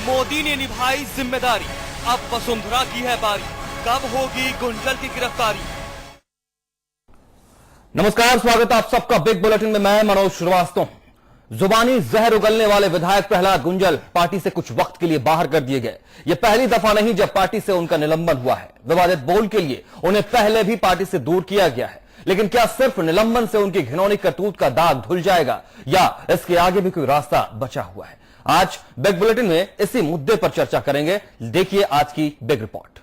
मोदी ने निभाई जिम्मेदारी, अब वसुंधरा की है बारी, कब होगी गुंजल की गिरफ्तारी। नमस्कार, स्वागत है आप सबका बिग बुलेटिन में। मैं मनोज श्रीवास्तव। जुबानी जहर उगलने वाले विधायक प्रहलाद गुंजल पार्टी से कुछ वक्त के लिए बाहर कर दिए गए। यह पहली दफा नहीं जब पार्टी से उनका निलंबन हुआ है। विवादित बोल के लिए उन्हें पहले भी पार्टी से दूर किया गया है, लेकिन क्या सिर्फ निलंबन से उनकी घिनौनी करतूत का दाग धुल जाएगा या इसके आगे भी कोई रास्ता बचा हुआ है? आज बिग बुलेटिन में इसी मुद्दे पर चर्चा करेंगे। देखिए आज की बिग रिपोर्ट।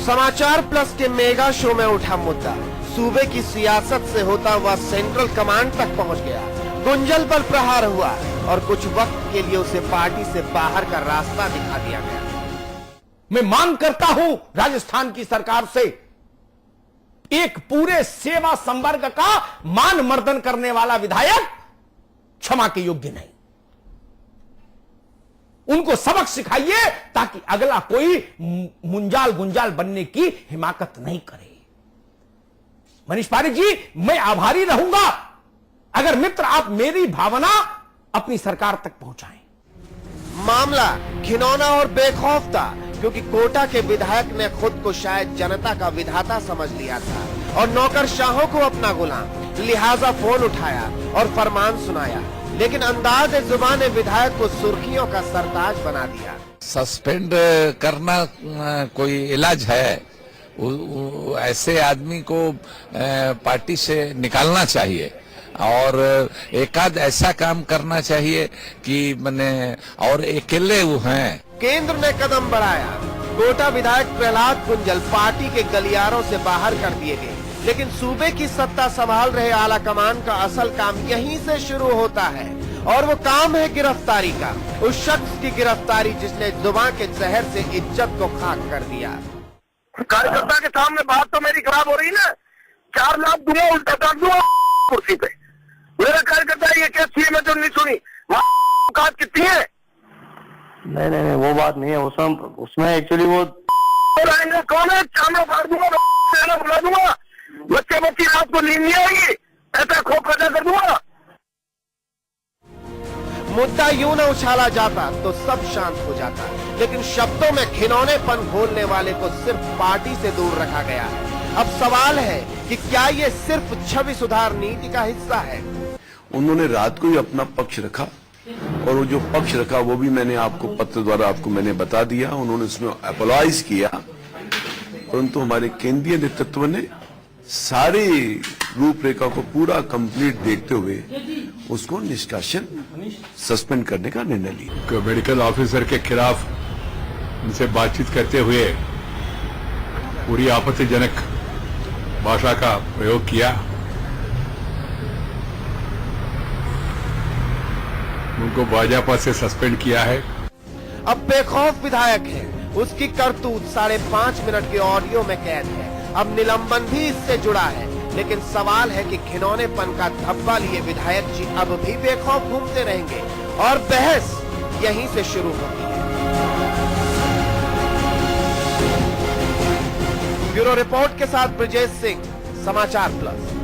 समाचार प्लस के मेगा शो में उठा मुद्दा सूबे की सियासत से होता हुआ सेंट्रल कमांड तक पहुंच गया। गुंजल पर प्रहार हुआ और कुछ वक्त के लिए उसे पार्टी से बाहर का रास्ता दिखा दिया गया। मैं मांग करता हूं राजस्थान की सरकार से, एक पूरे सेवा संवर्ग का मान मर्दन करने वाला विधायक क्षमा के योग्य नहीं। उनको सबक सिखाइए ताकि अगला कोई मुंजाल गुंजाल बनने की हिमाकत नहीं करे। मनीष पारिक जी, मैं आभारी रहूंगा अगर मित्र आप मेरी भावना अपनी सरकार तक पहुंचाएं। मामला घिनौना और बेखौफ था, क्योंकि कोटा के विधायक ने खुद को शायद जनता का विधाता समझ लिया था और नौकरशाहों को अपना गुलाम, लिहाजा फोन उठाया और फरमान सुनाया। लेकिन अंदाज जुबान ने विधायक को सुर्खियों का सरताज बना दिया। सस्पेंड करना कोई इलाज है? ऐसे आदमी को पार्टी से निकालना चाहिए और एकाध ऐसा काम करना चाहिए कि मने और अकेले वो हैं। केंद्र ने कदम बढ़ाया। कोटा विधायक प्रहलाद गुंजल पार्टी के गलियारों से बाहर कर दिए गए, लेकिन सूबे की सत्ता संभाल रहे आला कमान का असल काम यहीं से शुरू होता है और वो काम है गिरफ्तारी का। उस शख्स की गिरफ्तारी जिसने जुबान के जहर से इज्जत को खाक कर दिया। कार्यकर्ता के सामने बात तो मेरी खराब हो रही ना। 4 लाख दूंगा, उल्टा कर दूंगा कुर्सी पे। मेरा कार्यकर्ता ये क्या थी, मैं तो नहीं सुनी। औकात कितनी है? नहीं वो बात नहीं है। उसमें एक्चुअली वो कौन है? चांदा फाड़ दूंगा, बुला दूंगा, बच्चे रात को नींद नहीं आएगी, ऐसा खोप पैदा कर दूंगा। मुद्दा यूं न उछाला जाता तो सब शांत हो जाता, लेकिन शब्दों में घिनौनेपन घोलने वाले को सिर्फ पार्टी से दूर रखा गया है। अब सवाल है कि क्या ये सिर्फ छवि सुधार नीति का हिस्सा है? उन्होंने रात को ही अपना पक्ष रखा और वो जो पक्ष रखा वो भी मैंने आपको पत्र द्वारा मैंने बता दिया। उन्होंने उसमें अपोलाइज किया, परंतु हमारे केंद्रीय नेतृत्व ने सारी रूपरेखा को पूरा कंप्लीट देखते हुए उसको निष्कासन सस्पेंड करने का निर्णय लिया। मेडिकल ऑफिसर के खिलाफ उनसे बातचीत करते हुए पूरी आपत्तिजनक भाषा का प्रयोग किया। उनको भाजपा से सस्पेंड किया है। अब बेखौफ विधायक है, उसकी करतूत 5.5 मिनट के ऑडियो में कैद है। अब निलंबन भी इससे जुड़ा है, लेकिन सवाल है कि घिनौनेपन का धब्बा लिए विधायक जी अब भी बेखौफ घूमते रहेंगे और बहस यहीं से शुरू होती है। ब्यूरो रिपोर्ट के साथ ब्रजेश सिंह, समाचार प्लस।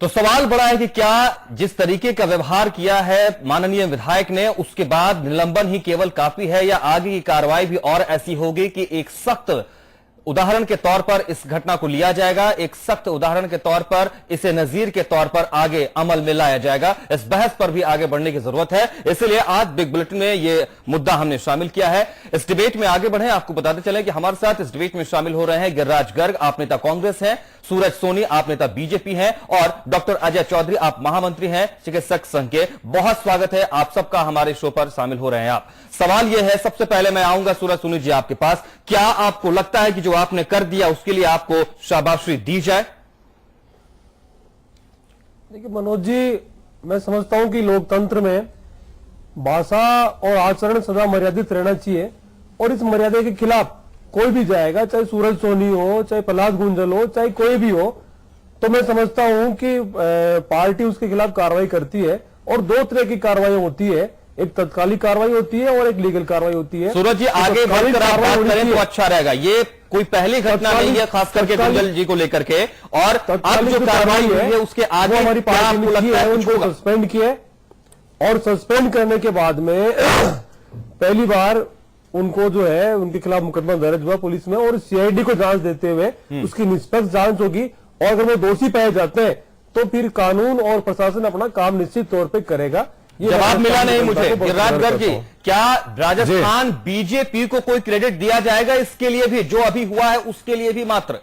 तो सवाल बड़ा है कि क्या जिस तरीके का व्यवहार किया है माननीय विधायक ने, उसके बाद निलंबन ही केवल काफी है या आगे की कार्रवाई भी और ऐसी होगी कि एक सख्त उदाहरण के तौर पर इस घटना को लिया जाएगा, एक सख्त उदाहरण के तौर पर इसे नजीर के तौर पर आगे अमल में लाया जाएगा? इस बहस पर भी आगे बढ़ने की जरूरत है, इसलिए आज बिग बुलेटिन में यह मुद्दा हमने शामिल किया है। इस डिबेट में आगे बढ़े, आपको बताते चले कि हमारे साथ इस डिबेट में शामिल हो रहे हैं गिरिराज गर्ग, आप नेता कांग्रेस हैं, सूरज सोनी आप नेता बीजेपी हैं और डॉक्टर अजय चौधरी आप महामंत्री हैं चिकित्सक संघ के। बहुत स्वागत है आप सबका, हमारे शो पर शामिल हो रहे हैं आप। सवाल यह है, सबसे पहले मैं आऊंगा सूरज सोनी जी आपके पास, क्या आपको लगता है कि जो आपने कर दिया उसके लिए आपको शाबाशी दी जाए? देखिए मनोज जी, मैं समझता हूं कि लोकतंत्र में भाषा और आचरण सदा मर्यादित रहना चाहिए और इस मर्यादा के खिलाफ कोई भी जाएगा, चाहे सूरज सोनी हो, चाहे प्रहलाद गुंजल हो, चाहे कोई भी हो, तो मैं समझता हूं कि पार्टी उसके खिलाफ कार्रवाई करती है और 2 तरह की कार्रवाई होती है। एक तत्कालिक कार्रवाई होती है और एक लीगल कार्रवाई होती है। सूरज जी, तो आगे तत्कालिक बढ़कर आप कार्रवाई बात होनी करें तो चाहिए। अच्छा रहेगा। ये कोई पहली घटना नहीं है, खास करके गुंजल जी को लेकर के, और अब जो कार्रवाई हुई है उसके आगे हमारी क्या पार्टी आपको ने की लगता है, है कुछ उनको होगा? सस्पेंड किया और सस्पेंड करने के बाद में पहली बार उनको जो है उनके खिलाफ मुकदमा दर्ज हुआ पुलिस में, और सीआईडी को जांच देते हुए उसकी निष्पक्ष जांच होगी, और अगर वो दोषी पाए जाते हैं तो फिर कानून और प्रशासन अपना काम निश्चित तौर पे करेगा। ये जवाब मिला नहीं जनता मुझे। को बहुत गिरिराज गर्ग जी, करता हूं। क्या राजस्थान बीजेपी को कोई क्रेडिट दिया जाएगा इसके लिए भी, जो अभी हुआ है उसके लिए भी मात्र?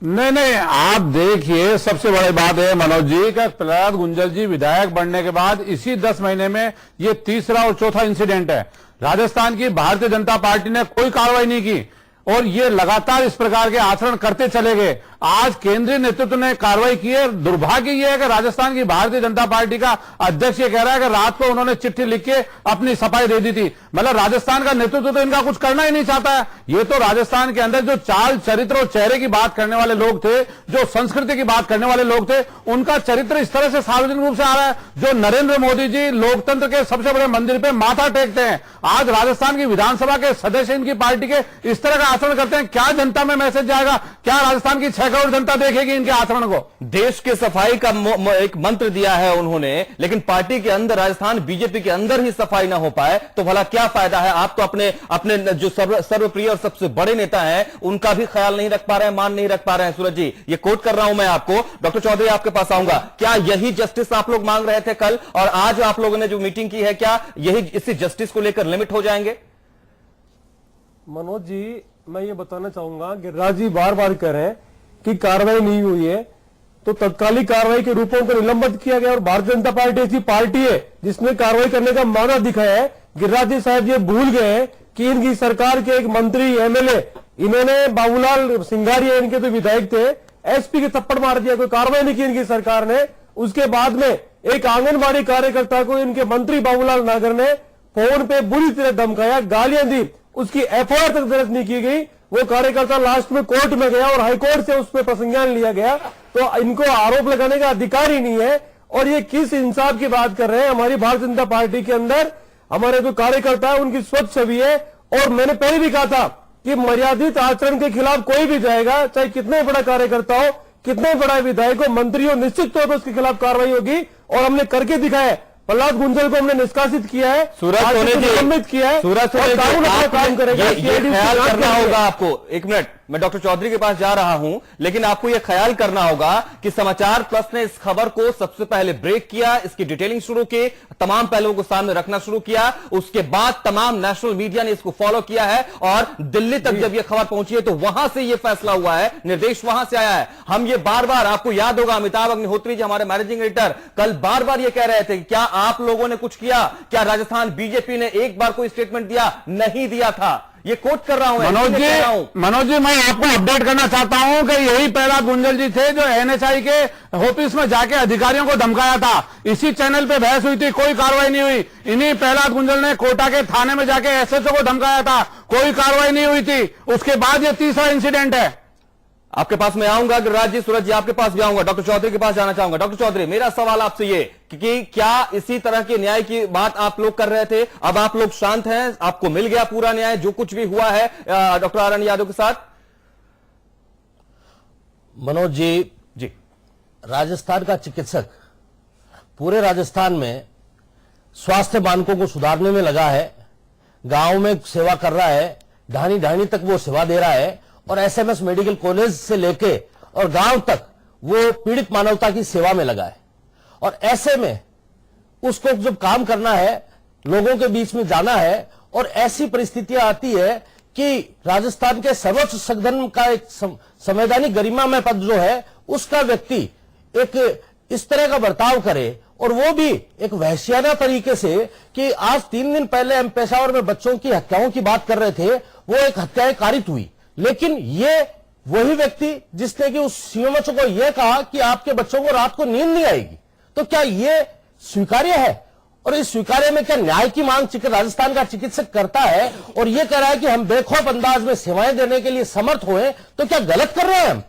नहीं, आप देखिए, सबसे बड़ी बात है मनोज जी का, प्रहलाद गुंजल जी विधायक बनने के बाद इसी 10 महीने में ये तीसरा और चौथा इंसिडेंट है। राजस्थान की भारतीय जनता पार्टी ने कोई कार्रवाई नहीं की और ये लगातार इस प्रकार के आचरण करते चले गए। आज केंद्रीय नेतृत्व ने कार्रवाई की है। दुर्भाग्य यह है कि राजस्थान की भारतीय जनता पार्टी का अध्यक्ष ये कह रहा है कि रात को उन्होंने चिट्ठी लिख के अपनी सफाई दे दी थी। मतलब राजस्थान का नेतृत्व तो इनका कुछ करना ही नहीं चाहता है। ये तो राजस्थान के अंदर जो चाल चरित्र और चेहरे की बात करने वाले लोग थे, जो संस्कृति की बात करने वाले लोग थे, उनका चरित्र इस तरह से सार्वजनिक रूप से आ रहा है। जो नरेंद्र मोदी जी लोकतंत्र के सबसे बड़े मंदिर पे माथा टेकते हैं, आज राजस्थान की विधानसभा के सदस्य इनकी पार्टी के इस तरह का आचरण करते हैं। क्या जनता में मैसेज जाएगा? क्या राजस्थान की 6 करोड़ जनता देखेगी इनके आचरण को? देश के सफाई का एक मंत्र दिया है उन्होंने, लेकिन पार्टी के अंदर, राजस्थान बीजेपी के अंदर ही सफाई ना हो पाए तो भला क्या फायदा है? आप तो अपने जो सर्वप्रिय और सबसे बड़े नेता हैं उनका भी ख्याल नहीं रख पा रहे हैं, मान नहीं रख पा रहे हैं। सूरज जी, ये कोट कर रहा हूं मैं आपको। डॉक्टर चौधरी, आपके पास आऊंगा। क्या यही जस्टिस आप लोग मांग रहे थे कल, और आज आप लोगों ने जो मीटिंग की है, क्या यही इसी जस्टिस को लेकर लिमिट हो जाएंगे? मनोज जी, मैं ये बताना चाहूंगा, गिरिराज जी बार बार कह रहे हैं कि कार्रवाई नहीं हुई है, तो तत्कालिक कार्रवाई के रूपों को निलंबित किया गया। और भारतीय जनता पार्टी ऐसी पार्टी है जिसने कार्रवाई करने का माना दिखाया है। गिरिराज जी साहब ये भूल गए हैं कि इनकी सरकार के एक मंत्री, एमएलए, इन्होंने बाबूलाल सिंघानिया, इनके तो विधायक थे, एसपी के थप्पड़ मार दिया। कोई कार्रवाई नहीं की इनकी सरकार ने। उसके बाद में एक आंगनबाड़ी कार्यकर्ता को इनके मंत्री बाबूलाल नागर ने फोन पे बुरी तरह धमकाया, गालियां दी, उसकी एफआईआर तक दर्ज नहीं की गई। वो कार्यकर्ता लास्ट में कोर्ट में गया और हाईकोर्ट से उस पर प्रसंज्ञान लिया गया। तो इनको आरोप लगाने का अधिकार ही नहीं है। और ये किस इंसाफ की बात कर रहे हैं? हमारी भारतीय जनता पार्टी के अंदर हमारे जो कार्यकर्ता है उनकी स्वच्छ छवि है। और मैंने पहले भी कहा था कि मर्यादित आचरण के खिलाफ कोई भी जाएगा, चाहे कितने बड़ा कार्यकर्ता हो, कितने बड़ा विधायक हो, मंत्री हो, निश्चित तौर पर उसके खिलाफ कार्रवाई होगी। और हमने करके दिखाया। प्रहलाद गुंजल को हमने निष्कासित किया है, सूरज सोनी जी, निलंबित किया है, सूरज सोनी जी, कानून अपना काम करेगा। ये ख्याल करना होगा आपको। एक मिनट, मैं डॉक्टर चौधरी के पास जा रहा हूं, लेकिन आपको यह ख्याल करना होगा कि समाचार प्लस ने इस खबर को सबसे पहले ब्रेक किया, इसकी डिटेलिंग शुरू की, तमाम पहलुओं को सामने रखना शुरू किया। उसके बाद तमाम नेशनल मीडिया ने इसको फॉलो किया है और दिल्ली तक जब यह खबर पहुंची है तो वहां से यह फैसला हुआ है, निर्देश वहां से आया है। हम ये बार बार, आपको याद होगा, अमिताभ अग्निहोत्री जी, हमारे मैनेजिंग एडिटर, कल बार बार यह कह रहे थे कि क्या आप लोगों ने कुछ किया? क्या राजस्थान बीजेपी ने एक बार कोई स्टेटमेंट दिया? नहीं दिया था। ये कोट कर रहा हूं मनोज जी, मैं आपको अपडेट करना चाहता हूं कि यही प्रहलाद गुंजल जी थे जो एनएचआई के ऑफिस में जाके अधिकारियों को धमकाया था। इसी चैनल पे बहस हुई थी, कोई कार्रवाई नहीं हुई। इन्हीं प्रहलाद गुंजल ने कोटा के थाने में जाके एसएचओ को धमकाया था, कोई कार्रवाई नहीं हुई थी। उसके बाद ये तीसरा इंसिडेंट है। आपके पास मैं आऊंगा गिरिराज जी, सूरज जी आपके पास भी आऊंगा, डॉक्टर चौधरी के पास जाना चाहूंगा। डॉक्टर चौधरी, मेरा सवाल आपसे ये कि क्या इसी तरह के न्याय की बात आप लोग कर रहे थे? अब आप लोग शांत हैं, आपको मिल गया पूरा न्याय जो कुछ भी हुआ है डॉक्टर आरएन यादव के साथ? मनोज जी, राजस्थान का चिकित्सक पूरे राजस्थान में स्वास्थ्य मानकों को सुधारने में लगा है, गांव में सेवा कर रहा है, ढाणी ढाणी तक वो सेवा दे रहा है, और एसएमएस मेडिकल कॉलेज से लेके और गांव तक वो पीड़ित मानवता की सेवा में लगा है। और ऐसे में उसको जब काम करना है, लोगों के बीच में जाना है, और ऐसी परिस्थितियां आती है कि राजस्थान के सर्वोच्च सदन का एक संवैधानिक गरिमा में पद जो है, उसका व्यक्ति एक इस तरह का बर्ताव करे, और वो भी एक वहशियाना तरीके से कि आज 3 दिन पहले हम पेशावर में बच्चों की हत्याओं की बात कर रहे थे, वो एक हत्याएं कारित हुई, लेकिन ये वही व्यक्ति जिसने कि उस सीएमएचओ को यह कहा कि आपके बच्चों को रात को नींद नहीं आएगी, तो क्या ये स्वीकार्य है? और इस स्वीकार्य में क्या न्याय की मांग राजस्थान का चिकित्सक करता है और ये कह रहा है कि हम बेखौफ अंदाज में सेवाएं देने के लिए समर्थ हुए, तो क्या गलत कर रहे हैं हम?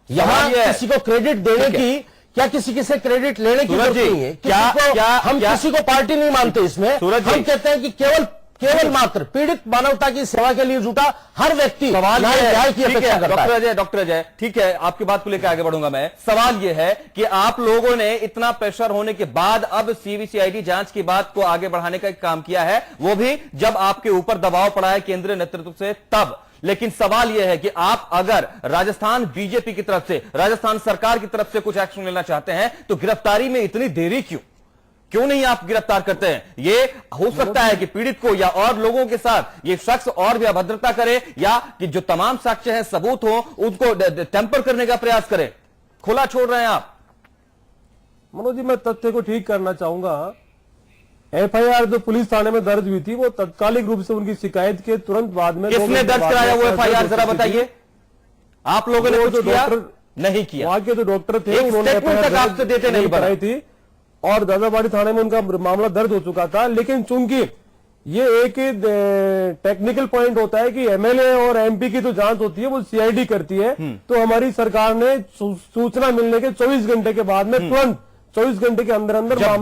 यहां किसी को क्रेडिट देने की क्या किसी से क्रेडिट लेने की जरूरत नहीं है? हम किसी को पार्टी नहीं मानते इसमें। हम कहते हैं कि केवल मात्र पीड़ित मानवता की सेवा के लिए जुटा हर व्यक्ति न्याय की अपेक्षा करता है। डॉक्टर अजय, ठीक है, आपकी बात को लेकर आगे बढ़ूंगा मैं। सवाल यह है कि आप लोगों ने इतना प्रेशर होने के बाद अब सीबीसीआईडी जांच की बात को आगे बढ़ाने का काम किया है, वो भी जब आपके ऊपर दबाव पड़ा है केंद्रीय नेतृत्व से तब। लेकिन सवाल यह है कि आप अगर राजस्थान बीजेपी की तरफ से, राजस्थान सरकार की तरफ से कुछ एक्शन लेना चाहते हैं तो गिरफ्तारी में इतनी देरी क्यों नहीं आप गिरफ्तार करते हैं? ये हो सकता है कि पीड़ित को या और लोगों के साथ ये शख्स और भी अभद्रता करे, या कि जो तमाम साक्ष्य हैं, सबूत हो, उनको टेम्पर करने का प्रयास करे। खुला छोड़ रहे हैं आप। मनोज जी, मैं तथ्य को ठीक करना चाहूंगा। एफआईआर जो पुलिस थाने में दर्ज हुई थी वो तत्कालिक रूप से उनकी शिकायत के तुरंत बाद में किसने दर्ज कराया वो एफआईआर, जरा बताइए। आप लोगों ने कुछ किया? नहीं किया। वहां के जो डॉक्टर थे उन्होंने आपसे देते नहीं बनाई थी और दादाबाड़ी थाने में उनका मामला दर्ज हो चुका था। लेकिन चूंकि ये एक टेक्निकल पॉइंट होता है कि एमएलए और एमपी की जो जांच होती है वो सीआईडी करती है, तो हमारी सरकार ने सूचना मिलने के 24 घंटे के बाद में तुरंत 24 घंटे के अंदर जब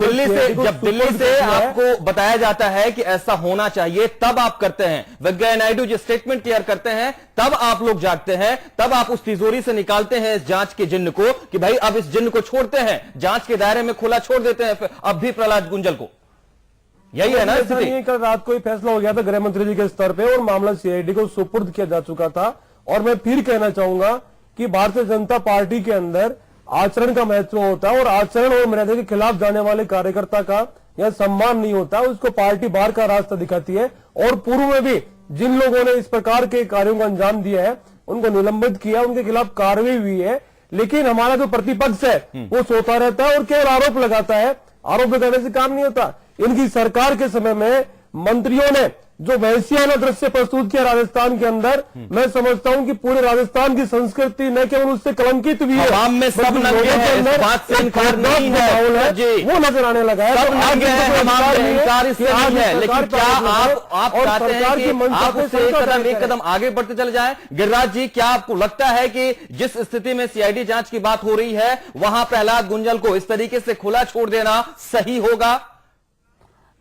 दिल्ली से आपको बताया जाता है कि ऐसा होना चाहिए, तब आप करते हैं। वेंकैया नायडू जी स्टेटमेंट क्लियर करते हैं, तब आप लोग जागते हैं, तब आप उस तिजोरी से निकालते हैं इस जांच के जिन्न को कि भाई अब इस जिन्न को छोड़ते हैं, जांच के दायरे में खुला छोड़ देते हैं अब भी प्रहलाद गुंजल को। यही है ना स्थिति। कल रात को ही फैसला हो गया था गृह मंत्री जी के स्तर पे और मामला सीआईडी को सुपुर्द किया जा चुका था। और मैं फिर कहना चाहूंगा कि भारतीय जनता पार्टी के अंदर आचरण का महत्व होता है और आचरण और मर्यादा के खिलाफ जाने वाले कार्यकर्ता का यह सम्मान नहीं होता, उसको पार्टी बाहर का रास्ता दिखाती है। और पूर्व में भी जिन लोगों ने इस प्रकार के कार्यों को अंजाम दिया है उनको निलंबित किया, उनके खिलाफ कार्रवाई हुई है। लेकिन हमारा जो प्रतिपक्ष है वो सोता रहता है और केवल आरोप लगाता है। आरोप लगाने से काम नहीं होता। इनकी सरकार के समय में मंत्रियों ने जो वैश्याना दृश्य प्रस्तुत किया राजस्थान के अंदर, मैं समझता हूं कि पूरे राजस्थान की संस्कृति न केवल उससे कलंकित भी है, आवाम में सब नंगे हैं, इस बात से इनकार नहीं है जी, वो नजर आने लगा है। सब नंगे हैं, इनकार इससे नहीं है। लेकिन क्या आप चाहते हैं कि आप उससे एक कदम आगे बढ़ते चले जाएं? गिरिराज जी, क्या आपको लगता है कि जिस स्थिति में सीआईडी जांच की बात हो रही है वहां प्रहलाद गुंजल को इस तरीके से खुला छोड़ देना सही होगा?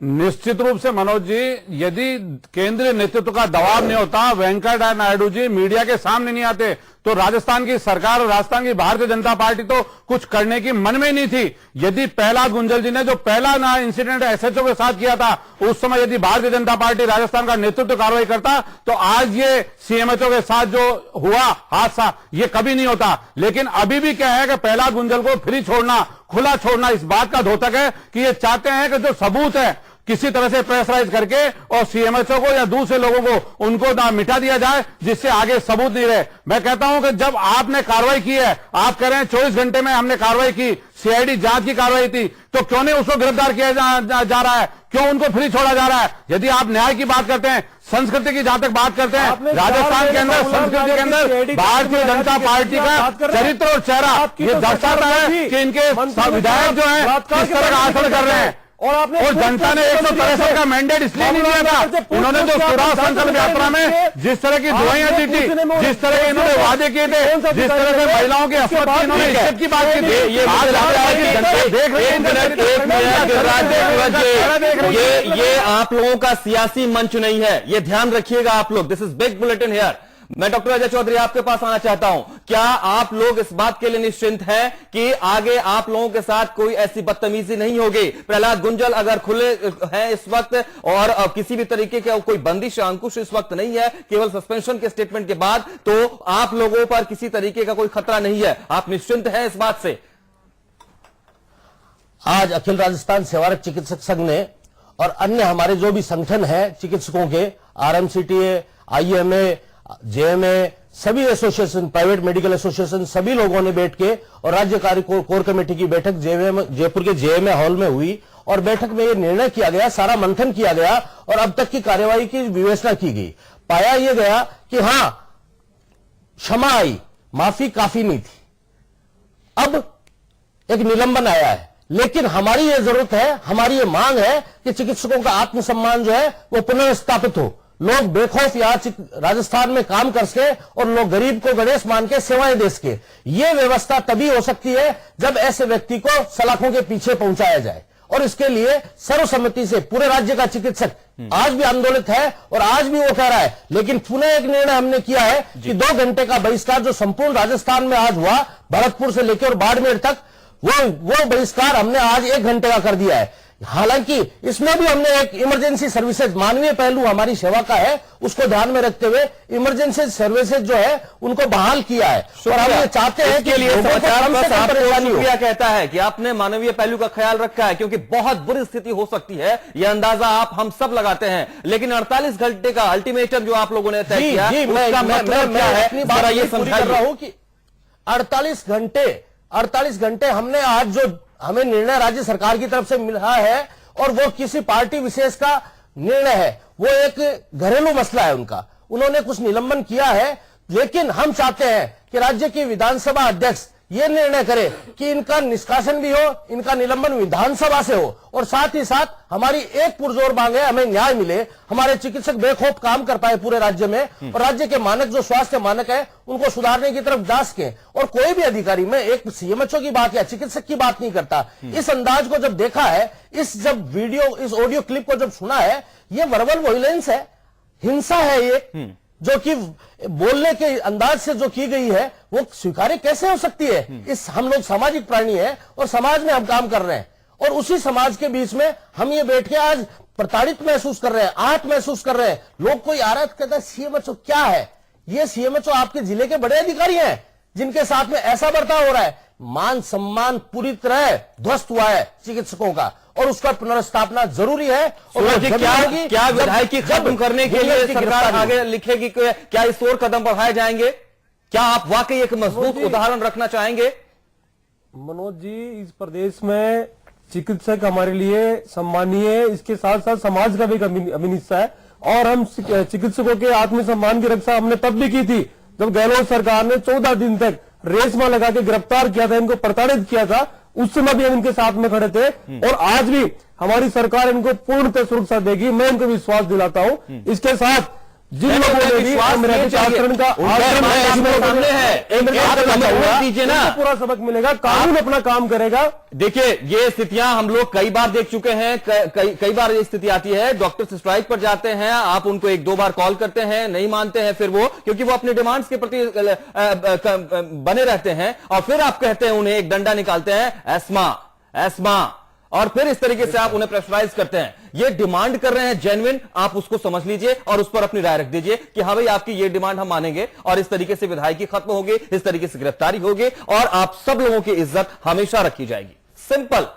निश्चित रूप से मनोज जी, यदि केंद्रीय नेतृत्व का दबाव नहीं होता, वेंकैया नायडू जी मीडिया के सामने नहीं आते, तो राजस्थान की सरकार और राजस्थान की भारतीय जनता पार्टी तो कुछ करने की मन में नहीं थी। यदि प्रहलाद गुंजल जी ने जो पहला ना इंसिडेंट एसएचओ के साथ किया था, उस समय यदि भारतीय जनता पार्टी राजस्थान का नेतृत्व कार्रवाई करता तो आज ये सीएमएचओ के साथ जो हुआ हादसा ये कभी नहीं होता। लेकिन अभी भी क्या है कि प्रहलाद गुंजल को फ्री छोड़ना, खुला छोड़ना इस बात का द्योतक है कि ये चाहते हैं कि जो सबूत है किसी तरह से प्रेशराइज करके और सीएमएचओ को या दूसरे लोगों को उनको ना मिटा दिया जाए, जिससे आगे सबूत नहीं रहे। मैं कहता हूं कि जब आपने कार्रवाई की है, आप कह रहे हैं 24 घंटे में हमने कार्रवाई की, सीआईडी जांच की कार्रवाई थी, तो क्यों नहीं उसको गिरफ्तार किया जा रहा है? क्यों उनको फ्री छोड़ा जा रहा है? यदि आप न्याय की बात करते हैं, संस्कृति की जहां तक बात करते हैं, राजस्थान के अंदर संस्कृति के अंदर भारतीय जनता पार्टी का चरित्र और चेहरा ये दर्शाता है कि इनके विधायक जो है किस तरह का आचरण कर रहे हैं। और जनता ने 163 का मैंडेट इसलिए नहीं दिया था, उन्होंने तो स्वराज संकल्प यात्रा में जिस तरह की दुआएं दी थी, जिस तरह के इन्होंने वादे किए थे, जिस तरह से महिलाओं के अस्पत की इन्होंने इज्जत की बात की थी, आज देख रहे हैं। ये आप लोगों का सियासी मंच नहीं है, ये ध्यान रखिएगा आप लोग। This is big bulletin here. मैं डॉक्टर अजय चौधरी आपके पास आना चाहता हूं। क्या आप लोग इस बात के लिए निश्चिंत हैं कि आगे आप लोगों के साथ कोई ऐसी बदतमीजी नहीं होगी? प्रहलाद गुंजल अगर खुले हैं इस वक्त और किसी भी तरीके का कोई बंदिश अंकुश इस वक्त नहीं है, केवल सस्पेंशन के स्टेटमेंट के बाद, तो आप लोगों पर किसी तरीके का कोई खतरा नहीं है, आप निश्चिंत हैं इस बात से? आज अखिल राजस्थान सेवारत चिकित्सक संघ ने और अन्य हमारे जो भी संगठन है चिकित्सकों के, आरएमसीटीए, आईएमए, जेएमए, सभी एसोसिएशन, प्राइवेट मेडिकल एसोसिएशन, सभी लोगों ने बैठ के और राज्य कार्य कोर कमेटी की बैठक जयपुर के जेएमए हॉल में हुई और बैठक में यह निर्णय किया गया, सारा मंथन किया गया और अब तक की कार्यवाही की विवेचना की गई। पाया यह गया कि हां, क्षमा आई, माफी काफी नहीं थी, अब एक निलंबन आया है। लेकिन हमारी यह जरूरत है, हमारी यह मांग है कि चिकित्सकों का आत्मसम्मान जो है वो पुनर्स्थापित हो, लोग बेखौफ यहाँ राजस्थान में काम कर सके और लोग गरीब को गणेश मान के सेवाएं दे सके। ये व्यवस्था तभी हो सकती है जब ऐसे व्यक्ति को सलाखों के पीछे पहुंचाया जाए, और इसके लिए सर्वसम्मति से पूरे राज्य का चिकित्सक आज भी आंदोलित है और आज भी वो कह रहा है। लेकिन पुनः एक निर्णय हमने किया है कि 2 घंटे का बहिष्कार जो संपूर्ण राजस्थान में आज हुआ, भरतपुर से लेकर और बाड़मेर तक, वो बहिष्कार हमने आज 1 घंटे का कर दिया है। हालांकि इसमें भी हमने एक इमरजेंसी सर्विसेज, मानवीय पहलू हमारी सेवा का है, उसको ध्यान में रखते हुए इमरजेंसी सर्विसेज जो है उनको बहाल किया है। और हम ये चाहते हैं कि लिए समाचार बस आपको परेशानी हो। शुक्रिया कहता है कि आपने मानवीय पहलू का ख्याल रखा है, क्योंकि बहुत बुरी स्थिति हो सकती है, यह अंदाजा आप हम सब लगाते हैं। लेकिन 48 घंटे का अल्टीमेटम जो आप लोगों ने तय किया, उसका मतलब क्या है, जरा ये समझा रहा हूं कि 48 घंटे हमने आज जो हमें निर्णय राज्य सरकार की तरफ से मिला है, और वो किसी पार्टी विशेष का निर्णय है, वो एक घरेलू मसला है उनका, उन्होंने कुछ निलंबन किया है। लेकिन हम चाहते हैं कि राज्य की विधानसभा अध्यक्ष ये निर्णय करे कि इनका निष्कासन भी हो, इनका निलंबन विधानसभा से हो, और साथ ही साथ हमारी एक पुरजोर मांग है, हमें न्याय मिले, हमारे चिकित्सक बेखौफ काम कर पाए पूरे राज्य में, और राज्य के मानक जो स्वास्थ्य मानक है उनको सुधारने की तरफ जा सके। और कोई भी अधिकारी, मैं एक सीएमएचओ की बात या चिकित्सक की बात नहीं करता, इस अंदाज को जब देखा है, इस ऑडियो क्लिप को जब सुना है, ये वर्बल वायलेंस है, हिंसा है, ये जो कि बोलने के अंदाज से जो की गई है वो स्वीकार्य कैसे हो सकती है। इस हम लोग सामाजिक प्राणी हैं और समाज में हम काम कर रहे हैं, और उसी समाज के बीच में हम ये बैठ के आज प्रताड़ित महसूस कर रहे हैं, आहत महसूस कर रहे हैं। लोग कोई आ रहा है कहता है सीएमएचओ क्या है, ये सीएमएचओ आपके जिले के बड़े अधिकारी हैं जिनके साथ में ऐसा बर्ताव हो रहा है। मान सम्मान पूरी तरह ध्वस्त हुआ है चिकित्सकों का, और उसका पुनर्स्थापना जरूरी है। और क्या विधायकी खत्म करने के लिए सरकार आगे लिखेगी, क्या इस ओर कदम बढ़ाए जाएंगे? क्या आप वाकई एक मजबूत उदाहरण रखना चाहेंगे? मनोज जी, इस प्रदेश में चिकित्सक हमारे लिए सम्मानीय है, इसके साथ साथ समाज का भी एक अभिन्न हिस्सा है, और हम चिकित्सकों के आत्मसम्मान की रक्षा हमने तब भी की थी जब गहलोत सरकार ने 14 दिन तक रेशमा लगा के गिरफ्तार किया था, इनको प्रताड़ित किया था। उस समय भी हम इनके साथ में खड़े थे, और आज भी हमारी सरकार इनको पूर्णतः सुरक्षा देगी, मैं इनको विश्वास दिलाता हूं। इसके साथ जिन लोगों ने भी आचरण का सामने है, दीजिए ना, पूरा सबक मिलेगा, कानून अपना काम करेगा। देखिए, ये स्थितियां हम लोग कई बार देख चुके हैं, कई बार ये स्थिति आती है, डॉक्टर स्ट्राइक पर जाते हैं, आप उनको 1-2 बार कॉल करते हैं, नहीं मानते हैं, फिर वो क्योंकि वो अपने डिमांड्स के प्रति बने रहते हैं, और फिर आप कहते हैं उन्हें, एक डंडा निकालते हैं, एस्मा, और फिर इस तरीके से आप उन्हें प्रेशराइज करते हैं। ये डिमांड कर रहे हैं जेन्युइन, आप उसको समझ लीजिए और उस पर अपनी राय रख दीजिए कि हाँ भाई, आपकी ये डिमांड हम मानेंगे, और इस तरीके से विधायकी खत्म होगी, इस तरीके से गिरफ्तारी होगी, और आप सब लोगों की इज्जत हमेशा रखी जाएगी। सिंपल।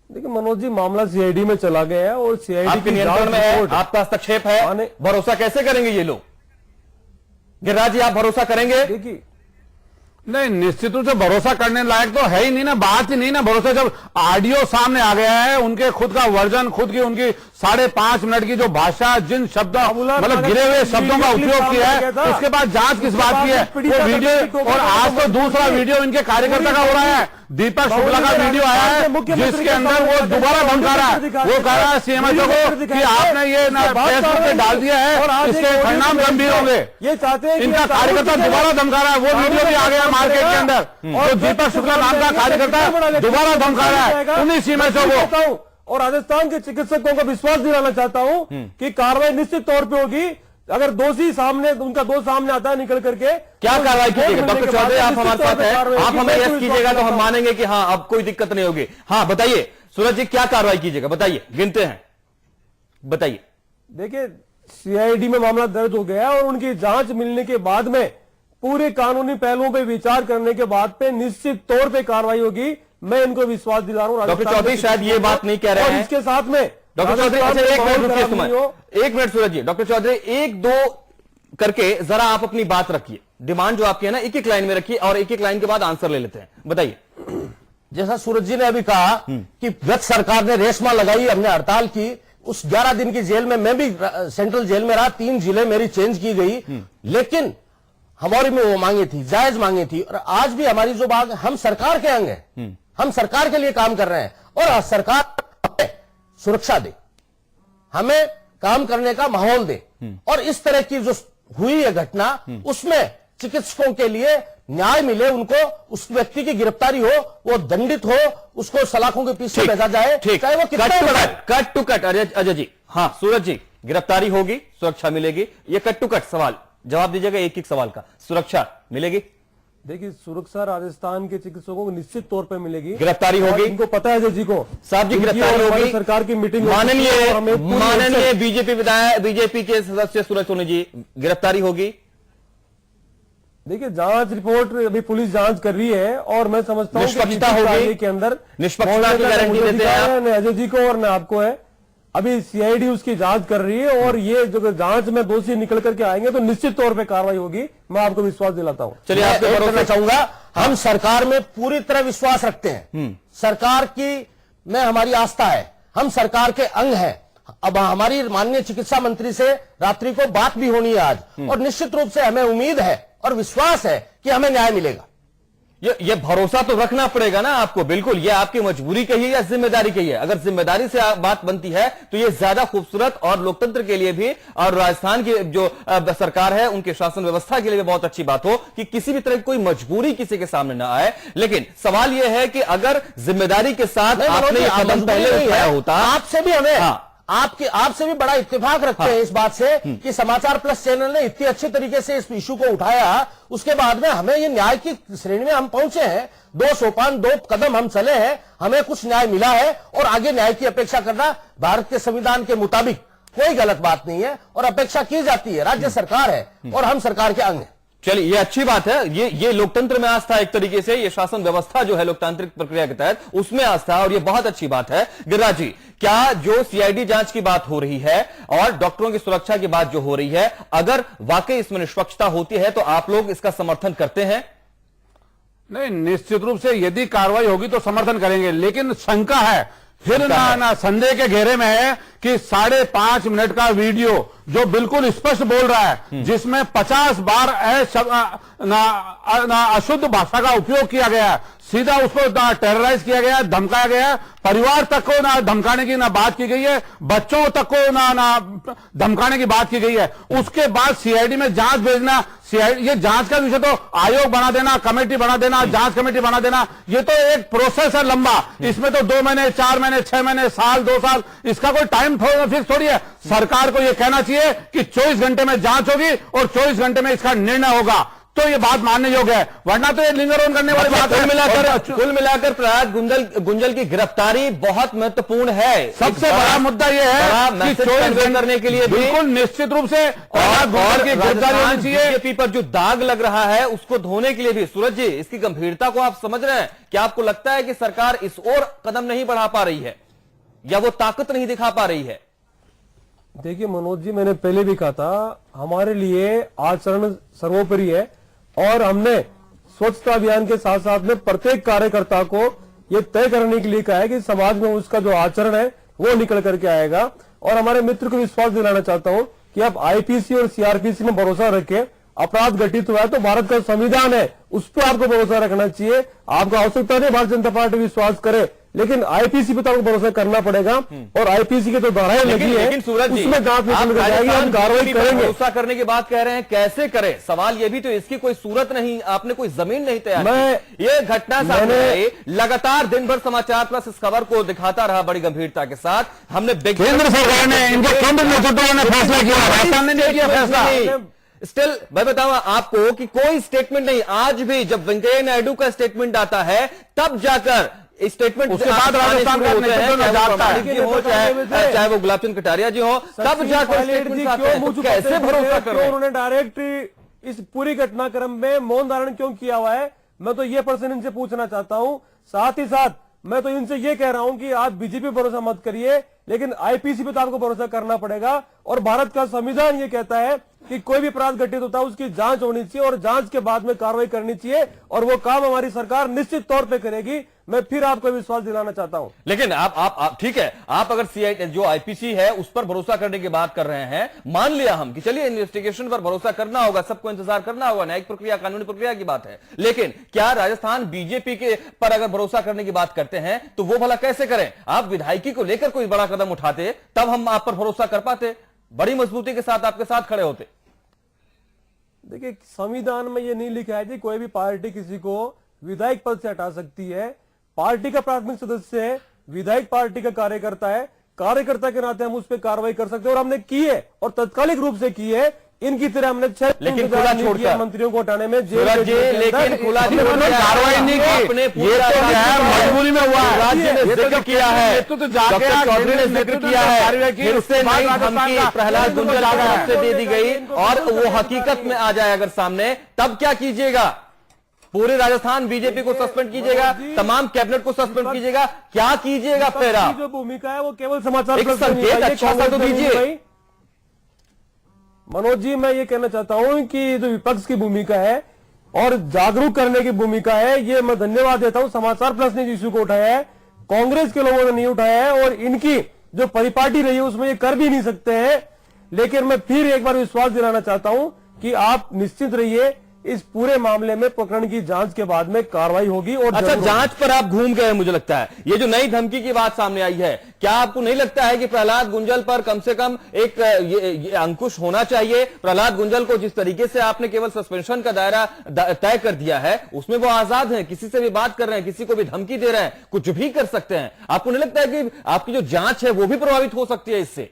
देखिए मनोज जी, मामला सीआईडी में चला गया है, और सीआईडी के नियंत्रण में है, आपका हस्तक्षेप है, भरोसा कैसे करेंगे ये लोग? गिरिराज जी, आप भरोसा करेंगे? देखिए, नहीं, निश्चित रूप से भरोसा करने लायक तो है ही नहीं ना, बात ही नहीं ना भरोसा। जब ऑडियो सामने आ गया है, उनके खुद का वर्जन, खुद की उनकी 5.5 मिनट की जो भाषा, जिन शब्दों मतलब गिरे हुए शब्दों का उपयोग किया है, उसके बाद जांच किस बात की है वो वीडियो। और आज तो दूसरा वीडियो इनके कार्यकर्ता का हो रहा है, दीपक शुक्ला का वीडियो आया है, जिसके अंदर वो दोबारा धमका रहा है, वो कह रहा है सीएमएचओ को कि आपने ये फेसबुक पे डाल दिया है, इसके परिणाम गंभीर होंगे। ये चाहते हैं इनका कार्यकर्ता दोबारा धमका रहा है, वो वीडियो भी आ गया मार्केट के अंदर, जो दीपक शुक्ला नाम का कार्यकर्ता दोबारा धमका रहा है उन्हीं सीएमएचओ को। और राजस्थान के चिकित्सकों को विश्वास दिलाना चाहता हूं कि कार्रवाई निश्चित तौर पे होगी। अगर दोषी सामने, उनका दोष सामने आता है निकल करके, क्या कार्रवाई कीजिएगा? डॉक्टर चौधरी, आप हमारे साथ हैं, आप हमें यस कीजिएगा तो हम मानेंगे कि हाँ, अब कोई दिक्कत नहीं होगी। हाँ बताइए सूरज जी, क्या कार्रवाई कीजिएगा? बताइए, गिनते हैं, बताइए। देखिए, सीआईडी में मामला दर्ज हो गया, और उनकी जांच मिलने के बाद में पूरे कानूनी पहलुओं पर विचार करने के बाद पे निश्चित तौर पर कार्रवाई होगी, मैं इनको विश्वास दिला रहा हूं। डॉक्टर चौधरी शायद ये बात नहीं कह रहे हैं, इसके साथ में डॉक्टर चौधरी, अच्छा एक मिनट रुकिए, समय एक मिनट सूरज जी। डॉक्टर चौधरी, 1-2 करके जरा आप अपनी बात रखिए, डिमांड जो आपकी है ना, एक लाइन में रखिए, और एक लाइन के बाद आंसर ले लेते हैं। बताइए। जैसा सूरज जी ने अभी कहा कि गत सरकार ने रेशमा लगाई, हमने हड़ताल की, उस 11 दिन की जेल में मैं भी सेंट्रल जेल में रहा, 3 जिले मेरी चेंज की गई, लेकिन हमारी में वो मांगे थी, जायज मांगे थी। और आज भी हमारी जो बात, हम सरकार के अंग हैं, हम सरकार के लिए काम कर रहे हैं, और सरकार सुरक्षा दे, हमें काम करने का माहौल दे और इस तरह की जो हुई है घटना उसमें चिकित्सकों के लिए न्याय मिले, उनको उस व्यक्ति की गिरफ्तारी हो, वो दंडित हो, उसको सलाखों के पीछे भेजा जाए, चाहे वो कितना बड़ा। Cut to cut Ajay ji, हाँ सूरज जी, गिरफ्तारी होगी, सुरक्षा मिलेगी, ये कट टू कट सवाल जवाब दीजिएगा एक एक सवाल का। सुरक्षा मिलेगी? देखिए, सुरक्षा राजस्थान के चिकित्सकों को निश्चित तौर पर मिलेगी। गिरफ्तारी होगी? इनको पता है अजय जी को, साहब जी गिरफ्तारी होगी। सरकार की मीटिंग माननीय बीजेपी विधायक, बीजेपी के सदस्य सूरज सोनी जी, गिरफ्तारी होगी? देखिए, जांच रिपोर्ट अभी पुलिस जांच कर रही है और मैं समझता हूं निष्पक्षता होगी के अंदर निष्पक्षता की गारंटी देते हैं आप? न अजय जी को और न आपको है। अभी सीआईडी उसकी जांच कर रही है और ये जो जांच में दोषी निकल करके आएंगे तो निश्चित तौर पे कार्रवाई होगी, मैं आपको विश्वास दिलाता हूं। चलिए, आपको भरोसा चाहूंगा, हम सरकार में पूरी तरह विश्वास रखते हैं। सरकार की में हमारी आस्था है, हम सरकार के अंग हैं। अब हमारी माननीय चिकित्सा मंत्री से रात्रि को बात भी होनी है आज और निश्चित रूप से हमें उम्मीद है और विश्वास है कि हमें न्याय मिलेगा। ये भरोसा तो रखना पड़ेगा ना आपको, बिल्कुल। ये आपकी मजबूरी कही है या जिम्मेदारी कही है? अगर जिम्मेदारी से बात बनती है तो ये ज्यादा खूबसूरत और लोकतंत्र के लिए भी और राजस्थान की जो सरकार है उनके शासन व्यवस्था के लिए भी बहुत अच्छी बात हो कि किसी भी तरह की कोई मजबूरी किसी के सामने ना आए। लेकिन सवाल यह है कि अगर जिम्मेदारी के साथ आपने ये कदम पहले उठाया होता, आपसे भी हमें आपसे भी बड़ा इत्तेफाक रखते हैं इस बात से कि समाचार प्लस चैनल ने इतनी अच्छे तरीके से इस इशू को उठाया, उसके बाद में हमें ये न्याय की श्रेणी में हम पहुंचे हैं। 2 सोपान 2 कदम हम चले हैं, हमें कुछ न्याय मिला है और आगे न्याय की अपेक्षा करना भारत के संविधान के मुताबिक कोई गलत बात नहीं है और अपेक्षा की जाती है। राज्य सरकार है और हम सरकार के अंग हैं। चलिए, ये अच्छी बात है। ये लोकतंत्र में आस्था, एक तरीके से ये शासन व्यवस्था जो है लोकतांत्रिक प्रक्रिया के तहत उसमें आस्था, और ये बहुत अच्छी बात है। गिरिराज जी, क्या जो सीआईडी जांच की बात हो रही है और डॉक्टरों की सुरक्षा की बात जो हो रही है, अगर वाकई इसमें निष्पक्षता होती है तो आप लोग इसका समर्थन करते हैं? नहीं, निश्चित रूप से यदि कार्रवाई होगी तो समर्थन करेंगे, लेकिन शंका है फिर ना संदेह के घेरे में है कि 5.5 मिनट का वीडियो जो बिल्कुल स्पष्ट बोल रहा है, जिसमें 50 बार अशुद्ध भाषा का उपयोग किया गया है, सीधा उसको टेरराइज किया गया, धमकाया गया, परिवार तक को ना धमकाने की ना बात की गई है, बच्चों तक को ना धमकाने की बात की गई है। उसके बाद सीआईडी में जांच भेजना, सीआईडी ये जांच का विषय तो आयोग बना देना, कमेटी बना देना, जांच कमेटी बना देना, ये तो एक प्रोसेस है लंबा। इसमें तो 2 महीने, 4 महीने, 6 महीने, साल, 2 साल, इसका कोई टाइम फिक्स थोड़ी है। सरकार को यह कहना चाहिए कि 24 घंटे में जांच होगी और 24 घंटे में इसका निर्णय होगा, तो ये बात मानने योग्य है, वरना तो ये लिंगर ऑन करने वाली बात है। कुल मिलाकर प्रहलाद गुंजल की गिरफ्तारी बहुत महत्वपूर्ण है। सबसे बड़ा मुद्दा यह है कि 24 घंटे करने के लिए बिल्कुल निश्चित रूप से प्रहलाद गुंजल की गिरफ्तारी होनी चाहिए। बीजेपी पर जो दाग लग रहा है उसको धोने के लिए भी, सूरज जी, इसकी गंभीरता को आप समझ रहे हैं? क्या आपको लगता है कि सरकार इस ओर कदम नहीं बढ़ा पा रही है या वो ताकत नहीं दिखा पा रही है? देखिए मनोज जी, मैंने पहले भी कहा था, हमारे लिए आचरण सर्वोपरि है और हमने स्वच्छता अभियान के साथ साथ में प्रत्येक कार्यकर्ता को यह तय करने के लिए कहा है कि समाज में उसका जो आचरण है वो निकल करके आएगा। और हमारे मित्र को विश्वास दिलाना चाहता हूं कि आप आईपीसी और सीआरपीसी में भरोसा रखें। अपराध घटित हुआ है तो भारत का संविधान है, उस पर आपको भरोसा रखना चाहिए। आपको आवश्यकता नहीं भारतीय जनता पार्टी विश्वास करे, लेकिन आईपीसी पे तो आपको भरोसा करना पड़ेगा और आईपीसी के तो धाराएं लगी है, उसमें जांच निकल जाएगी, हम कार्रवाई करेंगे। भरोसा करने की बात कह रहे हैं, कैसे करें? सवाल ये भी तो, इसकी कोई सूरत नहीं, आपने कोई जमीन नहीं तैयार की। ये घटना सामने आई, लगातार दिन भर समाचार प्लस इस खबर को दिखाता रहा बड़ी गंभीरता के साथ। हमने केंद्र सरकार ने, इनके केंद्र नेतृत्व ने फैसला किया, राजस्थान ने नहीं किया फैसला। स्टिल मैं बताऊंगा आपको कि कोई स्टेटमेंट नहीं। आज भी जब वेंकैया नायडू का स्टेटमेंट आता है तब जाकर स्टेटमेंट, उसके बाद राजस्थान का नेतृत्व जाता है, चाहे वो गुलाबचंद कटारिया जी हो, तब जाकर स्टेटमेंट आते हैं। तो कैसे भरोसा कर रहे हैं? उन्होंने डायरेक्ट इस पूरी घटनाक्रम में मौन धारण क्यों किया हुआ है, मैं तो ये प्रश्न इनसे पूछना चाहता हूं। साथ ही साथ मैं तो इनसे ये कह रहा हूं कि आप बीजेपी पर भरोसा मत करिए, लेकिन आईपीसी पे तो आपको भरोसा करना पड़ेगा। और भारत का संविधान ये कहता है कि कोई भी अपराध घटित होता है उसकी जांच होनी चाहिए और जांच के बाद में कार्रवाई करनी चाहिए, और वो काम हमारी सरकार निश्चित तौर पे करेगी। मैं फिर आपको विश्वास दिलाना चाहता हूं। लेकिन आप ठीक है, आप अगर सीआईडी जो आईपीसी है उस पर भरोसा करने की बात कर रहे हैं, मान लिया हम कि चलिए इन्वेस्टिगेशन पर भरोसा करना होगा, सबको इंतजार करना होगा, न्यायिक प्रक्रिया, कानूनी प्रक्रिया की बात है। लेकिन क्या राजस्थान बीजेपी के पर अगर भरोसा करने की बात करते हैं तो वो भला कैसे करें? आप विधायकी को लेकर कोई बड़ा कदम उठाते तब हम आप पर भरोसा कर पाते। बड़ी मजबूती के साथ आपके साथ खड़े होते। देखिए, संविधान में ये नहीं लिखा है कि कोई भी पार्टी किसी को विधायक पद से हटा सकती है। पार्टी का प्राथमिक सदस्य है, विधायक पार्टी का कार्यकर्ता है, कार्यकर्ता के नाते हम उस पर कार्रवाई कर सकते हैं और हमने की है और तत्कालिक रूप से की है। इनकी तरह हमने 6 लेकिन खुला छोड़कर मंत्रियों को हटाने में लेकिन खुला कार्रवाई नहीं की। ये तो मजबूरी में हुआ है। राज्य ने जिक्र किया है, डॉक्टर चौधरी ने जिक्र किया है, फिर से नई धमकी प्रहलाद गुंजल की तरफ से दे दी गई और वो हकीकत में आ जाए अगर सामने, तब क्या कीजिएगा? पूरे राजस्थान बीजेपी को सस्पेंड कीजिएगा, तमाम कैबिनेट को सस्पेंड कीजिएगा, क्या कीजिएगा? फिर आप जो भूमिका है वो केवल समाचार एक संकेत अच्छा सा तो दीजिए। मनोज जी, मैं ये कहना चाहता हूं कि जो विपक्ष की भूमिका है और जागरूक करने की भूमिका है, ये मैं धन्यवाद देता हूं। समाचार प्लस ने इस इश्यू को उठाया है, कांग्रेस के लोगों ने नहीं उठाया है और इनकी जो परिपाटी रही है उसमें ये कर भी नहीं सकते हैं। लेकिन मैं फिर एक बार विश्वास दिलाना चाहता हूं कि आप निश्चित रहिए, इस पूरे मामले में प्रकरण की जांच के बाद में कार्रवाई होगी। और अच्छा, जांच पर आप घूम गए मुझे लगता है। ये जो नई धमकी की बात सामने आई है, क्या आपको नहीं लगता है कि प्रहलाद गुंजल पर कम से कम एक ये अंकुश होना चाहिए? प्रहलाद गुंजल को जिस तरीके से आपने केवल सस्पेंशन का दायरा तय कर दिया है, उसमें वो आजाद हैं, किसी से भी बात कर रहे हैं, किसी को भी धमकी दे रहे हैं, कुछ भी कर सकते हैं। आपको नहीं लगता है कि आपकी जो जांच है वो भी प्रभावित हो सकती है इससे?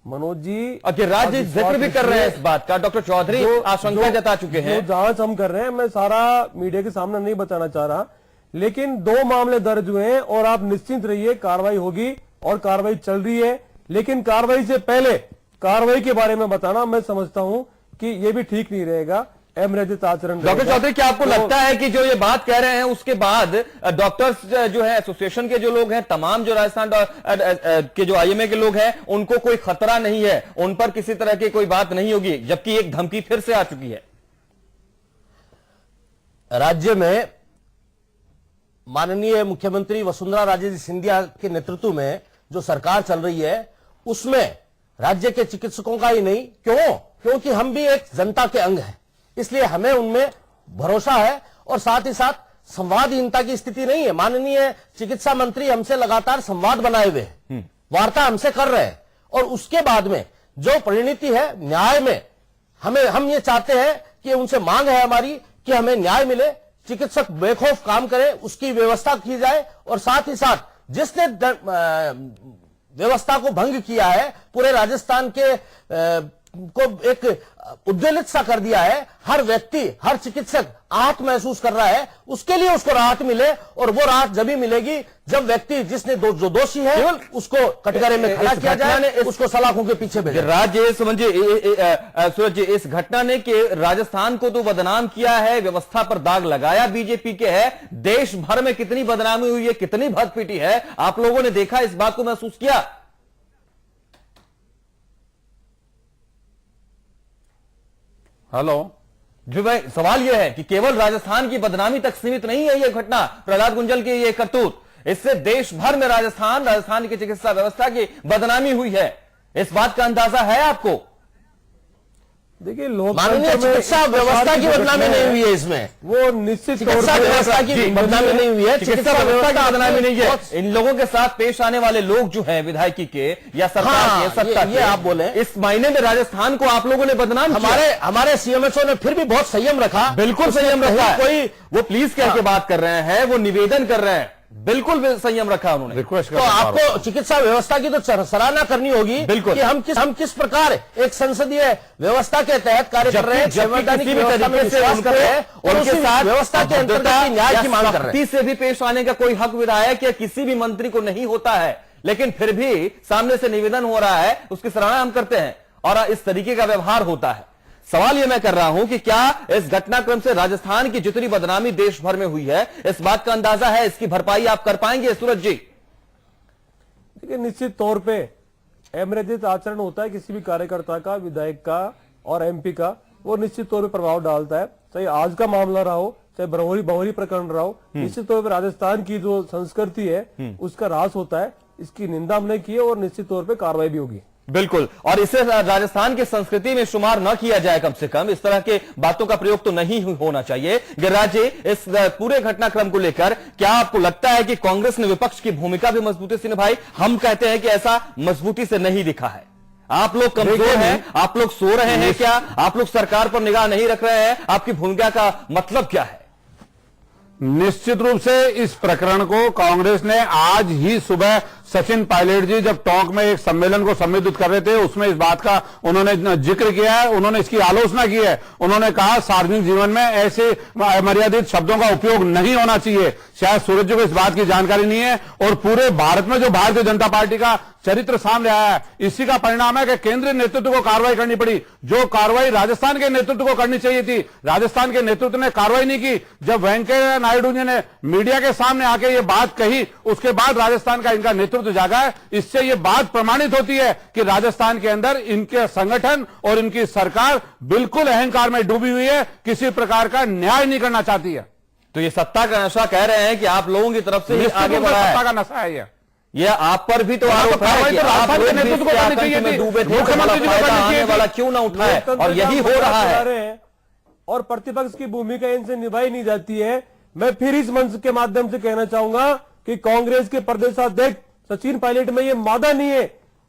मनोज जी, अगर राज्य जिक्र भी कर रहे हैं इस बात का, डॉक्टर चौधरी आशंका जता चुके हैं। जो जांच हम कर रहे हैं, मैं सारा मीडिया के सामने नहीं बताना चाह रहा, लेकिन 2 मामले दर्ज हुए हैं और आप निश्चिंत रहिए, कार्रवाई होगी और कार्रवाई चल रही है। लेकिन कार्रवाई से पहले कार्रवाई के बारे में बताना मैं समझता हूं कि यह भी ठीक नहीं रहेगा, अमर्यादित आचरण। डॉक्टर चौधरी, क्या आपको लगता है कि जो ये बात कह रहे हैं उसके बाद डॉक्टर्स जो है एसोसिएशन के जो लोग हैं, तमाम जो राजस्थान के जो आईएमए के लोग हैं, उनको कोई खतरा नहीं है, उन पर किसी तरह की कोई बात नहीं होगी, जबकि एक धमकी फिर से आ चुकी है? राज्य में माननीय मुख्यमंत्री वसुंधरा राजे सिंधिया के नेतृत्व में जो सरकार चल रही है, उसमें राज्य के चिकित्सकों का ही नहीं, क्योंकि हम भी एक जनता के अंग हैं, इसलिए हमें उनमें भरोसा है और साथ ही साथ संवादहीनता की स्थिति नहीं है। माननीय चिकित्सा मंत्री हमसे लगातार संवाद बनाए हुए हैं, वार्ता हमसे कर रहे हैं और उसके बाद में जो परिणति है न्याय में, हम ये चाहते हैं कि उनसे मांग है हमारी कि हमें न्याय मिले, चिकित्सक बेखौफ काम करे, उसकी व्यवस्था की जाए और साथ ही साथ जिसने व्यवस्था को भंग किया है, पूरे राजस्थान के को एक उद्वेलित सा कर दिया है, हर व्यक्ति, हर चिकित्सक आहत महसूस कर रहा है, उसके लिए उसको राहत मिले और वो राहत जब भी मिलेगी जब व्यक्ति जिसने जो दोषी है उसको कटघरे में खड़ा किया जाए, उसको सलाखों के पीछे भेजा। राज्य समझिए सूरज जी, इस घटना ने कि राजस्थान को तो बदनाम किया है, व्यवस्था पर दाग लगाया बीजेपी के है, देश भर में कितनी बदनामी हुई है, कितनी भद पिटी है, आप लोगों ने देखा, इस बात को महसूस किया? हेलो जी भाई, सवाल यह है कि केवल राजस्थान की बदनामी तक सीमित नहीं है यह घटना, प्रहलाद गुंजल की यह करतूत, इससे देश भर में राजस्थान की चिकित्सा व्यवस्था की बदनामी हुई है। इस बात का अंदाजा है आपको? देखिए, माननीय चिकित्सा व्यवस्था की बदनामी नहीं हुई है, इसमें वो निश्चित तौर चिकित्सा व्यवस्था की बदनामी नहीं हुई है, चिकित्सा व्यवस्था की बदनामी नहीं है। इन लोगों के साथ पेश आने वाले लोग जो हैं विधायकी के या सरकार के, सत्ता के, आप बोले इस महीने में राजस्थान को आप लोगों ने बदनाम किया। हमारे सीएमएचओ ने फिर भी बहुत संयम रखा, बिल्कुल संयम रखा। कोई वो प्लीज कह के बात कर रहे हैं, वो निवेदन कर रहे हैं, बिल्कुल संयम रखा उन्होंने। रिक्वेस्ट तो आपको चिकित्सा व्यवस्था की तो सराहना करनी होगी, बिल्कुल, कि हम किस प्रकार एक संसदीय व्यवस्था के तहत कार्य कर रहे हैं, संवैधानिक व्यवस्था में विश्वास कर रहे हैं और उनके साथ व्यवस्था के अंतर्गत न्याय की मांग कर रहे हैं। से भी पेश आने का कोई हक विधायक या किसी भी मंत्री को नहीं होता है, लेकिन फिर भी सामने से निवेदन हो रहा है, उसकी सराहना हम करते हैं और इस तरीके का व्यवहार होता है। सवाल यह मैं कर रहा हूं कि क्या इस घटनाक्रम से राजस्थान की जितनी बदनामी देश भर में हुई है, इस बात का अंदाजा है, इसकी भरपाई आप कर पाएंगे सूरज जी? देखिए, निश्चित तौर पे अमर्यादित आचरण होता है किसी भी कार्यकर्ता का, विधायक का और एमपी का, वो निश्चित तौर पे प्रभाव डालता है। चाहे आज का मामला रहा हो, चाहे बरौरी प्रकरण रहा हो, निश्चित तौर पर राजस्थान की जो संस्कृति है उसका ह्रास होता है। इसकी निंदा हमने की है और निश्चित तौर पर कार्रवाई भी होगी। बिल्कुल, और इसे राजस्थान की संस्कृति में शुमार न किया जाए, कम से कम इस तरह के बातों का प्रयोग तो नहीं होना चाहिए। गिरिराज जी, इस पूरे घटनाक्रम को लेकर क्या आपको लगता है कि कांग्रेस ने विपक्ष की भूमिका भी मजबूती से निभाई? हम कहते हैं कि ऐसा मजबूती से नहीं दिखा है। आप लोग कमजोर हैं, आप लोग सो रहे हैं क्या? आप लोग सरकार पर निगाह नहीं रख रहे हैं? आपकी भूमिका का मतलब क्या है? निश्चित रूप से इस प्रकरण को कांग्रेस ने आज ही सुबह सचिन पायलट जी जब टोंक में एक सम्मेलन को संबोधित कर रहे थे उसमें इस बात का उन्होंने जिक्र किया है, उन्होंने इसकी आलोचना की है। उन्होंने कहा सार्वजनिक जीवन में ऐसे अमर्यादित शब्दों का उपयोग नहीं होना चाहिए। शायद सूरज जी को इस बात की जानकारी नहीं है और पूरे भारत में जो भारतीय जनता पार्टी का चरित्र सामने आया है इसी का परिणाम है कि केंद्रीय नेतृत्व को कार्रवाई करनी पड़ी। जो कार्रवाई राजस्थान के नेतृत्व को करनी चाहिए थी, राजस्थान के नेतृत्व ने कार्रवाई नहीं की। जब वेंकैया नायडू जी ने मीडिया के सामने आके ये बात कही उसके बाद राजस्थान का इनका नेतृत्व जागा है। इससे ये बात प्रमाणित होती है कि राजस्थान के अंदर इनके संगठन और इनकी सरकार बिल्कुल अहंकार में डूबी हुई है, किसी प्रकार का न्याय नहीं करना चाहती है। तो ये सत्ता का नशा कह रहे हैं कि आप लोगों की तरफ से ही आगे बढ़ा है। सत्ता का नशा है ये आप पर भी तो आरोप है कि आप लोग भी इसके आतंक में डूबे थे, मुख्यमंत्री जी को फायदा आने वाला क्यों ना उठाए, और यही हो रहा है। और प्रतिपक्ष की भूमिका इनसे निभाई नहीं जाती है। मैं फिर इस मंच के माध्यम से कहना चाहूंगा कि कांग्रेस के प्रदेशाध्यक्ष सचिन पायलट में ये मादा नहीं है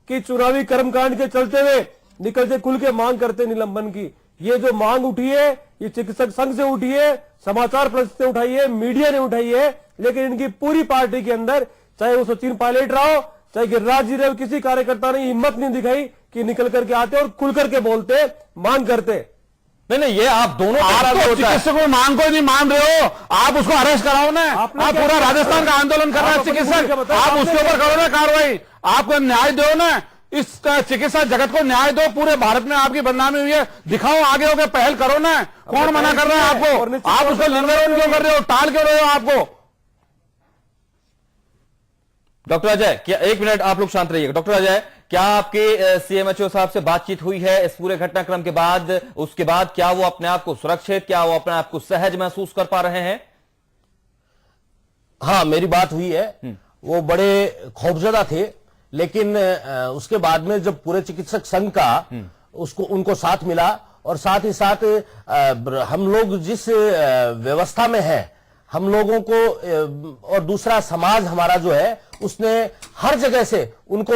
कि चुनावी कर्मकांड के चलते हुए निकलते खुल के मांग करते निलंबन की। ये जो मांग उठी है ये चिकित्सक संघ से उठी है, समाचार प्रेस से उठाई है, मीडिया ने उठाई है, लेकिन इनकी पूरी पार्टी के अंदर चाहे वो सचिन पायलट रहो चाहे गिरिराज जी रहो, किसी कार्यकर्ता ने हिम्मत नहीं दिखाई कि निकल करके आते और खुल करके बोलते, मांग करते। नहीं, ये आप दोनों तो चिकित्सकों मांग को नहीं मान रहे हो, आप उसको अरेस्ट कराओ ना। आप पूरा राजस्थान का आंदोलन कर रहा है चिकित्सक, आप उसके ऊपर करो ना कार्रवाई, आपको न्याय दो ना, इस चिकित्सा जगत को न्याय दो। पूरे भारत में आपकी बदनामी हुई है, दिखाओ आगे होकर पहल करो ना। कौन मना कर रहा है आपको? आप उसको निर्णय क्यों कर रहे हो, टाल क्यों रहे हो आपको? डॉक्टर अजय, क्या एक मिनट आप लोग शांत रहिएगा। डॉक्टर अजय, क्या आपके सीएमएचओ साहब से बातचीत हुई है इस पूरे घटनाक्रम के बाद? उसके बाद क्या वो अपने आप को सुरक्षित, क्या वो अपने आप को सहज महसूस कर पा रहे हैं? हाँ, मेरी बात हुई है। वो बड़े खौफजदा थे, लेकिन उसके बाद में जब पूरे चिकित्सक संघ का उसको उनको साथ मिला और साथ ही साथ हम लोग जिस व्यवस्था में है, हम लोगों को और दूसरा समाज हमारा जो है उसने हर जगह से उनको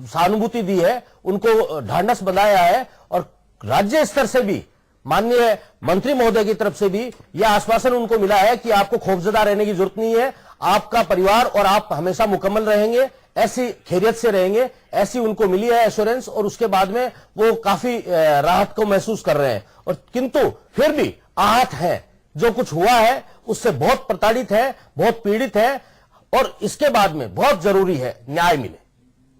सहानुभूति दी है, उनको ढांढस बंधाया है और राज्य स्तर से भी माननीय मंत्री महोदय की तरफ से भी यह आश्वासन उनको मिला है कि आपको खौफजदा रहने की जरूरत नहीं है, आपका परिवार और आप हमेशा मुकम्मल रहेंगे, ऐसी खैरियत से रहेंगे, ऐसी उनको मिली है एश्योरेंस। और उसके बाद में वो काफी राहत को महसूस कर रहे हैं। और किंतु फिर भी आहत है, जो कुछ हुआ है उससे बहुत प्रताड़ित है, बहुत पीड़ित है और इसके बाद में बहुत जरूरी है न्याय मिले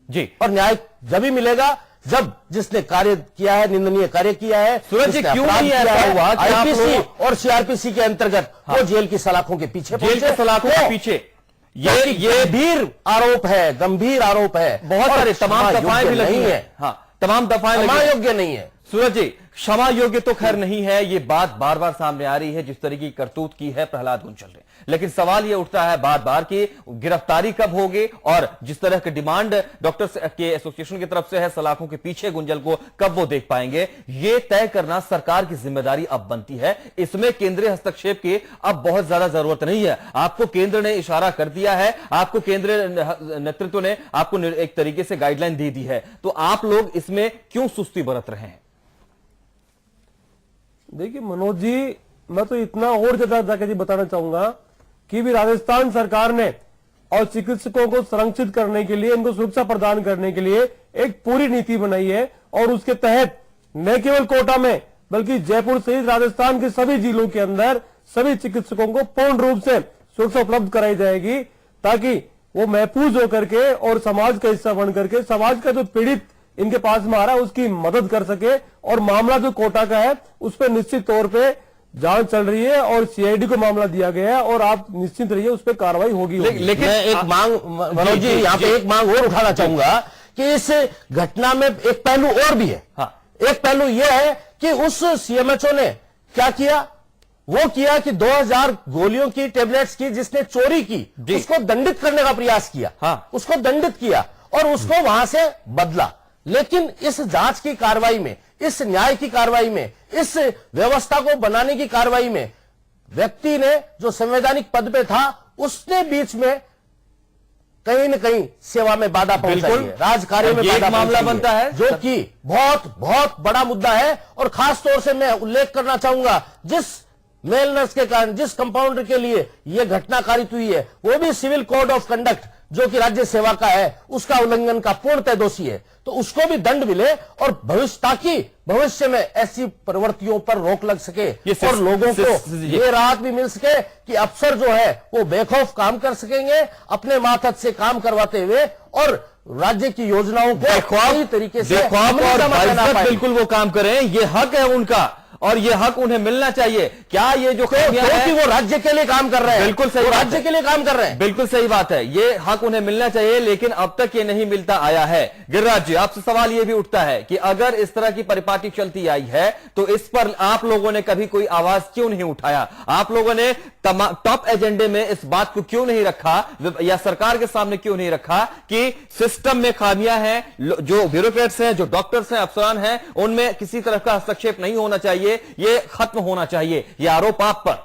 जी। और न्याय जब ही मिलेगा जब जिसने कार्य किया है, निंदनीय कार्य किया है, सूरज जी, क्यों नहीं ऐसा हुआ कि आईपीसी और सीआरपीसी के अंतर्गत वो जेल की सलाखों के पीछे, जेल के सलाखों के पीछे ये गंभीर आरोप है, गंभीर आरोप है। बहुत सारे तमाम दफाएं भी लगी है। हाँ, तमाम दफाएं क्षमा योग्य नहीं है। सूरज जी, क्षमा योग्य तो खैर नहीं है, ये बात बार बार सामने आ रही है जिस तरीके की करतूत की है प्रहलाद गुंजल ने। लेकिन सवाल ये उठता है बार बार कि गिरफ्तारी कब होगी और जिस तरह की डिमांड डॉक्टर्स के एसोसिएशन की तरफ से है सलाखों के पीछे गुंजल को कब वो देख पाएंगे, ये तय करना सरकार की जिम्मेदारी अब बनती है। इसमें केंद्रीय हस्तक्षेप की अब बहुत ज्यादा जरूरत नहीं है। आपको केंद्र ने इशारा कर दिया है, आपको केंद्रीय नेतृत्व ने आपको एक तरीके से गाइडलाइन दे दी है, तो आप लोग इसमें क्यों सुस्ती बरत रहे हैं? देखिए मनोज जी, मैं तो इतना और ज्यादा जाकर बताना चाहूंगा कि भी राजस्थान सरकार ने और चिकित्सकों को संरक्षित करने के लिए, इनको सुरक्षा प्रदान करने के लिए एक पूरी नीति बनाई है और उसके तहत न केवल कोटा में बल्कि जयपुर सहित राजस्थान के सभी जिलों के अंदर सभी चिकित्सकों को पूर्ण रूप से सुरक्षा उपलब्ध कराई जाएगी ताकि वो महफूज होकर के और समाज का हिस्सा बन करके समाज का जो पीड़ित इनके पास में आ रहा है उसकी मदद कर सके। और मामला जो कोटा का है उस पर निश्चित तौर पे जांच चल रही है और सीआईडी को मामला दिया गया है और आप निश्चित रहिए उस पर कार्रवाई होगी। लेकिन मैं एक मांग मनोज जी यहाँ पे एक मांग और उठाना चाहूंगा कि इस घटना में एक पहलू और भी है। हाँ, एक पहलू यह है कि उस सीएमएचओ ने क्या किया, वो किया कि 2000 गोलियों की टेबलेट्स की जिसने चोरी की उसको दंडित करने का प्रयास किया। हाँ, उसको दंडित किया और उसको वहां से बदला। लेकिन इस जांच की कार्रवाई में, इस न्याय की कार्रवाई में, इस व्यवस्था को बनाने की कार्रवाई में व्यक्ति ने जो संवैधानिक पद पे था उसने बीच में कहीं न कहीं सेवा में बाधा पहुंचाई बिल्कुल। है, राजकार्य में ये एक बाधा मामला पहुंचाई है, बनता है जो कि बहुत बहुत बड़ा मुद्दा है। और खास तौर से मैं उल्लेख करना चाहूंगा, जिस मेल नर्स के कारण, जिस कंपाउंडर के लिए यह घटना कारित हुई है, वो भी सिविल कोड ऑफ कंडक्ट जो कि राज्य सेवा का है, उसका उल्लंघन का पूर्णतः दोषी है। तो उसको भी दंड मिले और भविष्य, ताकि भविष्य में ऐसी प्रवृत्तियों पर रोक लग सके और लोगों को ये राहत भी मिल सके कि अफसर जो है वो बेखौफ काम कर सकेंगे, अपने मातहत से काम करवाते हुए, और राज्य की योजनाओं को सही तरीके से बिल्कुल वो काम करें। ये हक है उनका और ये हक उन्हें मिलना चाहिए। क्या ये जो क्योंकि वो राज्य के लिए काम कर रहे हैं, बिल्कुल सही, राज्य के लिए काम कर रहे हैं, बिल्कुल सही बात है, ये हक उन्हें मिलना चाहिए, लेकिन अब तक ये नहीं मिलता आया है। गिरिराज जी, आपसे सवाल ये भी उठता है कि अगर इस तरह की परिपाटी चलती आई है तो इस पर आप लोगों ने कभी कोई आवाज क्यों नहीं उठाया? आप लोगों ने टॉप एजेंडे में इस बात को क्यों नहीं रखा, या सरकार के सामने क्यों नहीं रखा कि सिस्टम में खामियां हैं, जो ब्यूरोक्रेट्स हैं, जो डॉक्टर्स हैं, अफसरान हैं, उनमें किसी तरह का हस्तक्षेप नहीं होना चाहिए, ये खत्म होना चाहिए, ये आरोप आप पर?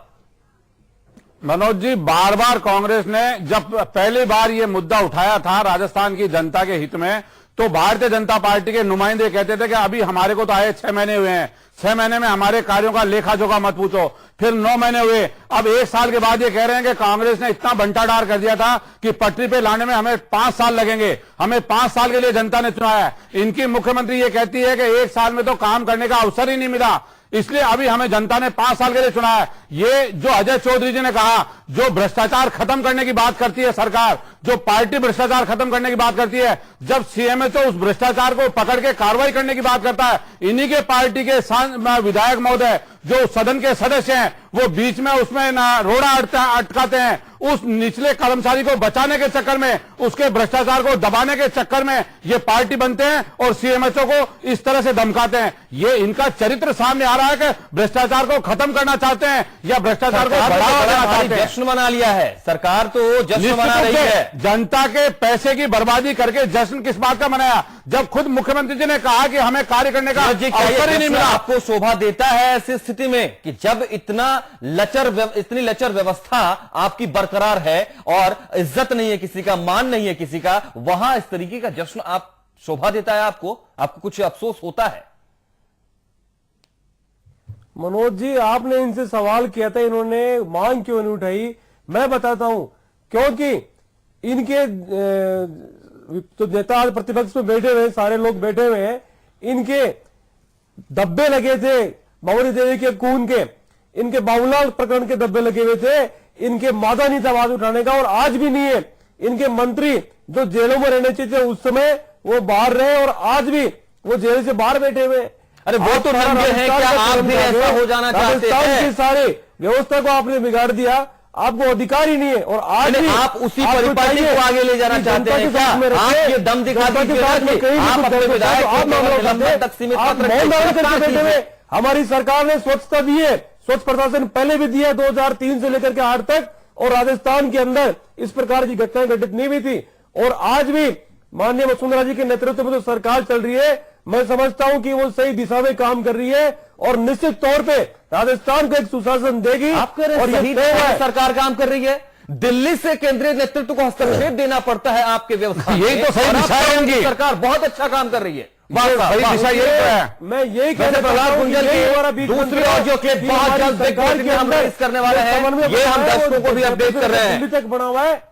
मनोज जी, बार बार कांग्रेस ने जब पहली बार ये मुद्दा उठाया था राजस्थान की जनता के हित में, तो भारतीय जनता पार्टी के नुमाइंदे कहते थे कि अभी हमारे को तो आए 6 महीने हुए हैं, 6 महीने में हमारे कार्यों का लेखा जोखा मत पूछो। फिर 9 महीने हुए, अब 1 साल के बाद ये कह रहे हैं कि कांग्रेस ने इतना बंटाढार कर दिया था कि पटरी पे लाने में हमें 5 साल लगेंगे, हमें 5 साल के लिए जनता ने चुना है। इनकी मुख्यमंत्री ये कहती है कि 1 साल में तो काम करने का अवसर ही नहीं मिला, इसलिए अभी हमें जनता ने 5 साल के लिए चुना है। ये जो अजय चौधरी जी ने कहा, जो भ्रष्टाचार खत्म करने की बात करती है सरकार, जो पार्टी भ्रष्टाचार खत्म करने की बात करती है, जब सीएमएचओ उस भ्रष्टाचार को पकड़ के कार्रवाई करने की बात करता है, इन्हीं के पार्टी के विधायक महोदय जो सदन के सदस्य हैं, वो बीच में उसमें ना रोड़ा अटकाते हैं, उस निचले कर्मचारी को बचाने के चक्कर में, उसके भ्रष्टाचार को दबाने के चक्कर में ये पार्टी बनते हैं और सीएमएचओ को इस तरह से धमकाते हैं। ये इनका चरित्र सामने आ रहा है कि भ्रष्टाचार को खत्म करना चाहते हैं या भ्रष्टाचार को बढ़ावा देना चाहते हैं। जश्न मना लिया है सरकार, तो जश्न मना रही है। जनता के पैसे की बर्बादी करके जश्न किस बात का मनाया, जब खुद मुख्यमंत्री जी ने कहा कि हमें कार्य करने का अवसर ही नहीं मिला। आपको शोभा देता है ऐसी स्थिति में कि जब इतनी लचर व्यवस्था आपकी बरकरार है और इज्जत नहीं है किसी का, मान नहीं है किसी का, वहां इस तरीके का जश्न आप शोभा देता है? आपको कुछ अफसोस होता है? मनोज जी, आपने इनसे सवाल किया था, इन्होंने मांग क्यों नहीं उठाई? मैं बताता हूं, क्योंकि इनके तो नेता आज प्रतिपक्ष में बैठे हुए, सारे लोग बैठे हुए हैं, इनके धब्बे लगे थे बाबरी देवी के खून के, इनके बाबूलाल प्रकरण के धब्बे लगे हुए थे, इनके मादा नहीं था आवाज उठाने का, और आज भी नहीं है। इनके मंत्री जो जेलों में रहने चाहिए थे उस समय, वो बाहर रहे और आज भी वो जेल से बाहर बैठे हुए। अरे वो तो नंगे हैं, क्या आप भी ऐसा हो जाना चाहते हैं? राजस्थान की सारी व्यवस्था को आपने बिगाड़ दिया, आपको अधिकार ही नहीं है, और आज भी आप उसी परिपाटी को आगे ले जाना चाहते हैं क्या? आप ये दम दिखा दीजिए, आप अपने विधायक तक सीमित हमारी सरकार ने स्वच्छता दी है, स्वच्छ प्रशासन पहले भी दिया 2003 से लेकर के 8 तक, और राजस्थान के अंदर इस प्रकार की घटनाएं घटित नहीं हुई थी। और आज भी माननीय वसुंधरा जी के नेतृत्व में जो सरकार चल रही है, मैं समझता हूं कि वो सही दिशा में काम कर रही है और निश्चित तौर पे राजस्थान को एक सुशासन देगी। आप कह रहे हैं सही सरकार काम कर रही है, दिल्ली से केंद्रीय नेतृत्व को हस्तक्षेप देना पड़ता है आपके व्यवस्था, यही तो सही दिशा है। सरकार बहुत अच्छा काम कर रही है, सही दिशा ये है। मैं यही कहना प्रहलाद गुंजल की दूसरी ऑडियो क्लिप बहुत जल्द हम रिलीज करने वाले हैं, ये हम दर्शकों को भी अपडेट कर रहे हैं। दिल्ली तक बना हुआ है,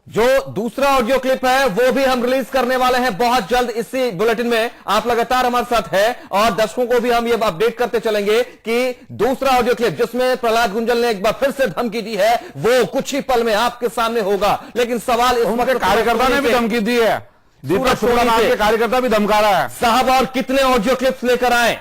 जो दूसरा ऑडियो क्लिप है वो भी हम रिलीज करने वाले हैं बहुत जल्द इसी बुलेटिन में। आप लगातार हमारे साथ है और दर्शकों को भी हम ये अपडेट करते चलेंगे कि दूसरा ऑडियो क्लिप जिसमें प्रहलाद गुंजल ने एक बार फिर से धमकी दी है, वो कुछ ही पल में आपके सामने होगा। लेकिन सवाल इस वक्त कार्यकर्ता ने भी धमकी दी है, दीपक शुक्ला नाम के कार्यकर्ता भी धमका रहा है साहब। और कितने ऑडियो क्लिप्स लेकर आए,